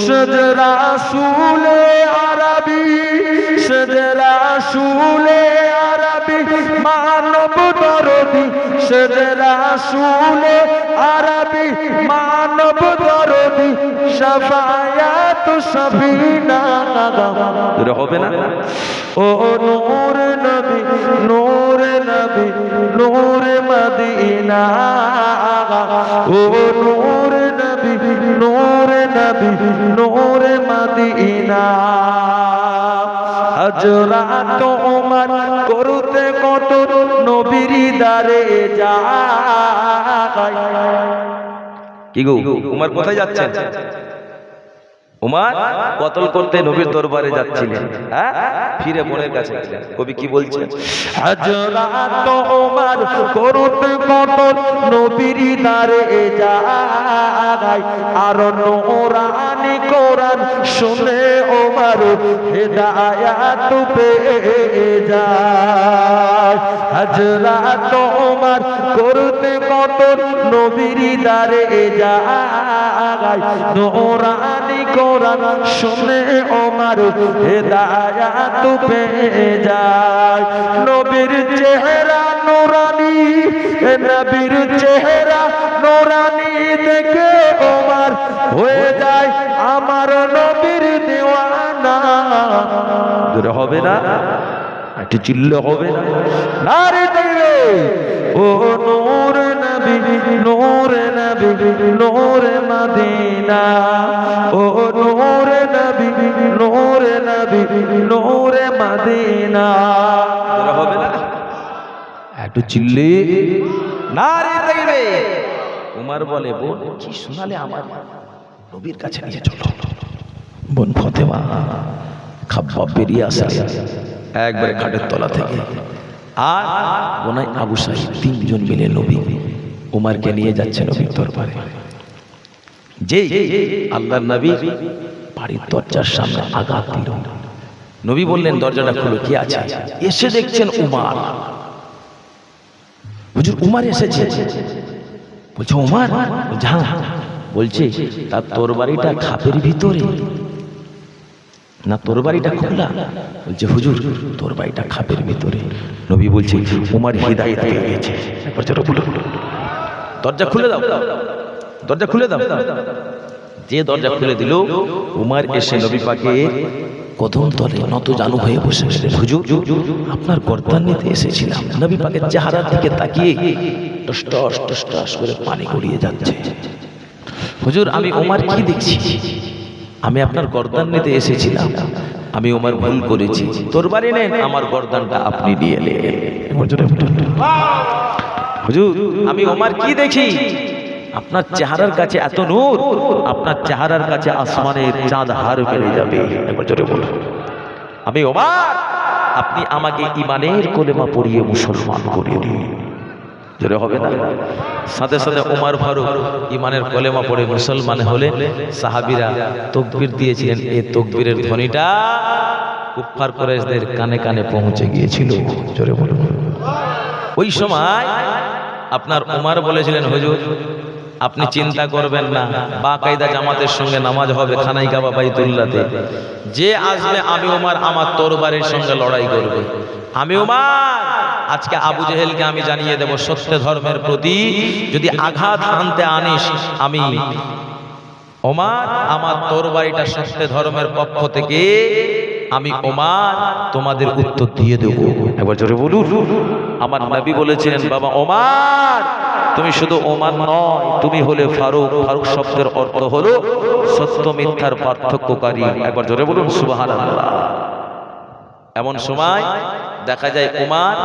সজরা রাসূলে আরবি, সজরা রাসূলে আরবি মানব দরদি। সজরা রাসূলে আরবি মানব দরদি, শাফায়াত সবিনা। তোরা হবে না? ও নূর নবী, নূর নবী, নূর মদিনা। ও নূর নবী, নূর নবী, নূর মদিনা। হযরত ওমর করতে কত নবীর দারে যায়। কি গো, উমার কোথায় যাচ্ছেন? উমার কতল করতে নবীর দরবারে যাচ্ছিলেন, হ্যাঁ? ফিরে বোনের কাছে গেলেন। কবি কি বলছেন? হযরত ওমর করতে কতল নবীর দারে যায়। আর নূরানি কোরআন শুনে ওমর হেদায়াত পেয়ে যায়। হযরত ওমর করতে কতল নবীর দারে যায়। নূরানি কোরআন শুনে ওমর হেদায়াত পেয়ে যায়। নবীর চেহারা নূরানি, নবীর চেহারা নূরানি দেখে ওমর হয়ে যায় আমার নবীর দিওয়ানা। দূরে হবে না? একটু চিল্লে হবে না? নারে তাকবীর। ও নূর নবী, নূর নবী, নূর মদিনা। ও নূর নবী, নূর নবী, নূর মদিনা। দূরে হবে না? একটু চিল্লে নারে তাকবীর। উমার বলে, বোন কি শোনালে আমার, নবীর কাছে নিয়ে চলো। বোন ফাতেমা খাব্বাব বেরিয়ে আসলেন একবারে খাটের তলা থেকে, আর বোনাই আবু সাঈদ, তিনজন মিলে নবী উমারকে নিয়ে যাচ্ছে নবীর দরবারে। যে আল্লাহর নবী বাড়ির দরজার সামনে আঘাত দিল, নবী বললেন দরজাটা খুলো, কি আছে? এসে দেখছেন উমার। হুজুর উমার এসেছে। বলছে উমার? হ্যাঁ। বলছে তার তরবারিটা খাপের ভিতরে না তরবারিটা খোলা? বলছে হুজুর তরবারিটা খাপের ভিতরে। নবী বলছে উমার হিদায়াত পেয়ে গেছে। দরজা খুলে দাও, দরজা খুলে দাও। যে দরজা খুলে দিল, উমার এসে নবী পাকের কদম তলে নত জানু হয়ে বসে গেলেন। হুজুর আপনার গর্দান নিতে এসেছিলাম। নবী পাকের চেহারার দিকে তাকিয়ে টস টস টস টস করে পানি গড়িয়ে যাচ্ছে। হুজুর আমি উমার কি দেখছি? আমি আপনার গর্দান নিতে এসেছিলাম, আমি উমার ভুল করেছি। তরবারি নেন, আমার গর্দানটা আপনি নিয়ে এলেন। হুজুর আমি উমার কি দেখি? আপনার চেহারার কাছে এত নূর, আপনার চেহারার কাছে আসমানের চাঁদ হার মেরে যাবে। একবার জোরে বলুন আমি উমার, আপনি আমাকে ঈমানের কলেমা পড়িয়ে মুসলমান করিয়ে দিন। জোরে হবে না? সাথে সাথে উমার ফারুক ঈমানের কলেমা পড়ে মুসলমান হলে সাহাবীরা তাকবীর দিয়েছিলেন। এই তাকবীরের ধ্বনিটা কুফফার কুরাইশদের কানে কানে পৌঁছে গিয়েছিল। জোরে বলুন। ওই সময় আপনার উমার বলেছিলেন হুজুর আপনি চিন্তা করবেন না, বাকায়দা জামাতের সঙ্গে নামাজ হবে খানাই কাবা বাইতুল্লাহতে। যে আসবে আমি উমার আমার তরবারির সঙ্গে লড়াই করবে। আমি উমার আজকে আবু জেহেলকে আমি জানিয়ে দেব, সত্য ধর্মের প্রতি যদি আঘাত আনতে আনিস, আমি উমার আমার তরবারিটা সত্য ধর্মের পক্ষ থেকে আমি উমার তোমাদের উত্তর দিয়ে দেব। একবার জোরে বলুন। আমার নবী বলেছিলেন বাবা উমার তুমি শুধু ওমান নয়, তুমি হলে ফারুক। ফারুক শব্দের অর্থ হলো সত্য মিথ্যার পার্থক্যকারী। একবার জোরে বলুন সুবহানাল্লাহ। এমন সময় দেখা যায় উমার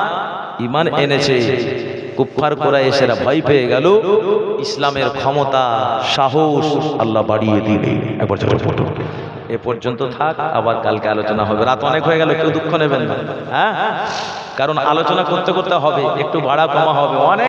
ঈমান এনেছে, কুফফার কুরাইশেরা ভয় পেয়ে গেল। ইসলামের ক্ষমতা সাহস আল্লাহ বাড়িয়ে দিলেন। একবার জোরে বলুন। এ পর্যন্ত থাক, আবার কালকে আলোচনা হবে। রাত অনেক হয়ে গেল, কেউ দুঃখ নেবেন না, হ্যাঁ? কারণ আলোচনা করতে করতে হবে, একটু ভাড়া কমা হবে অনেক।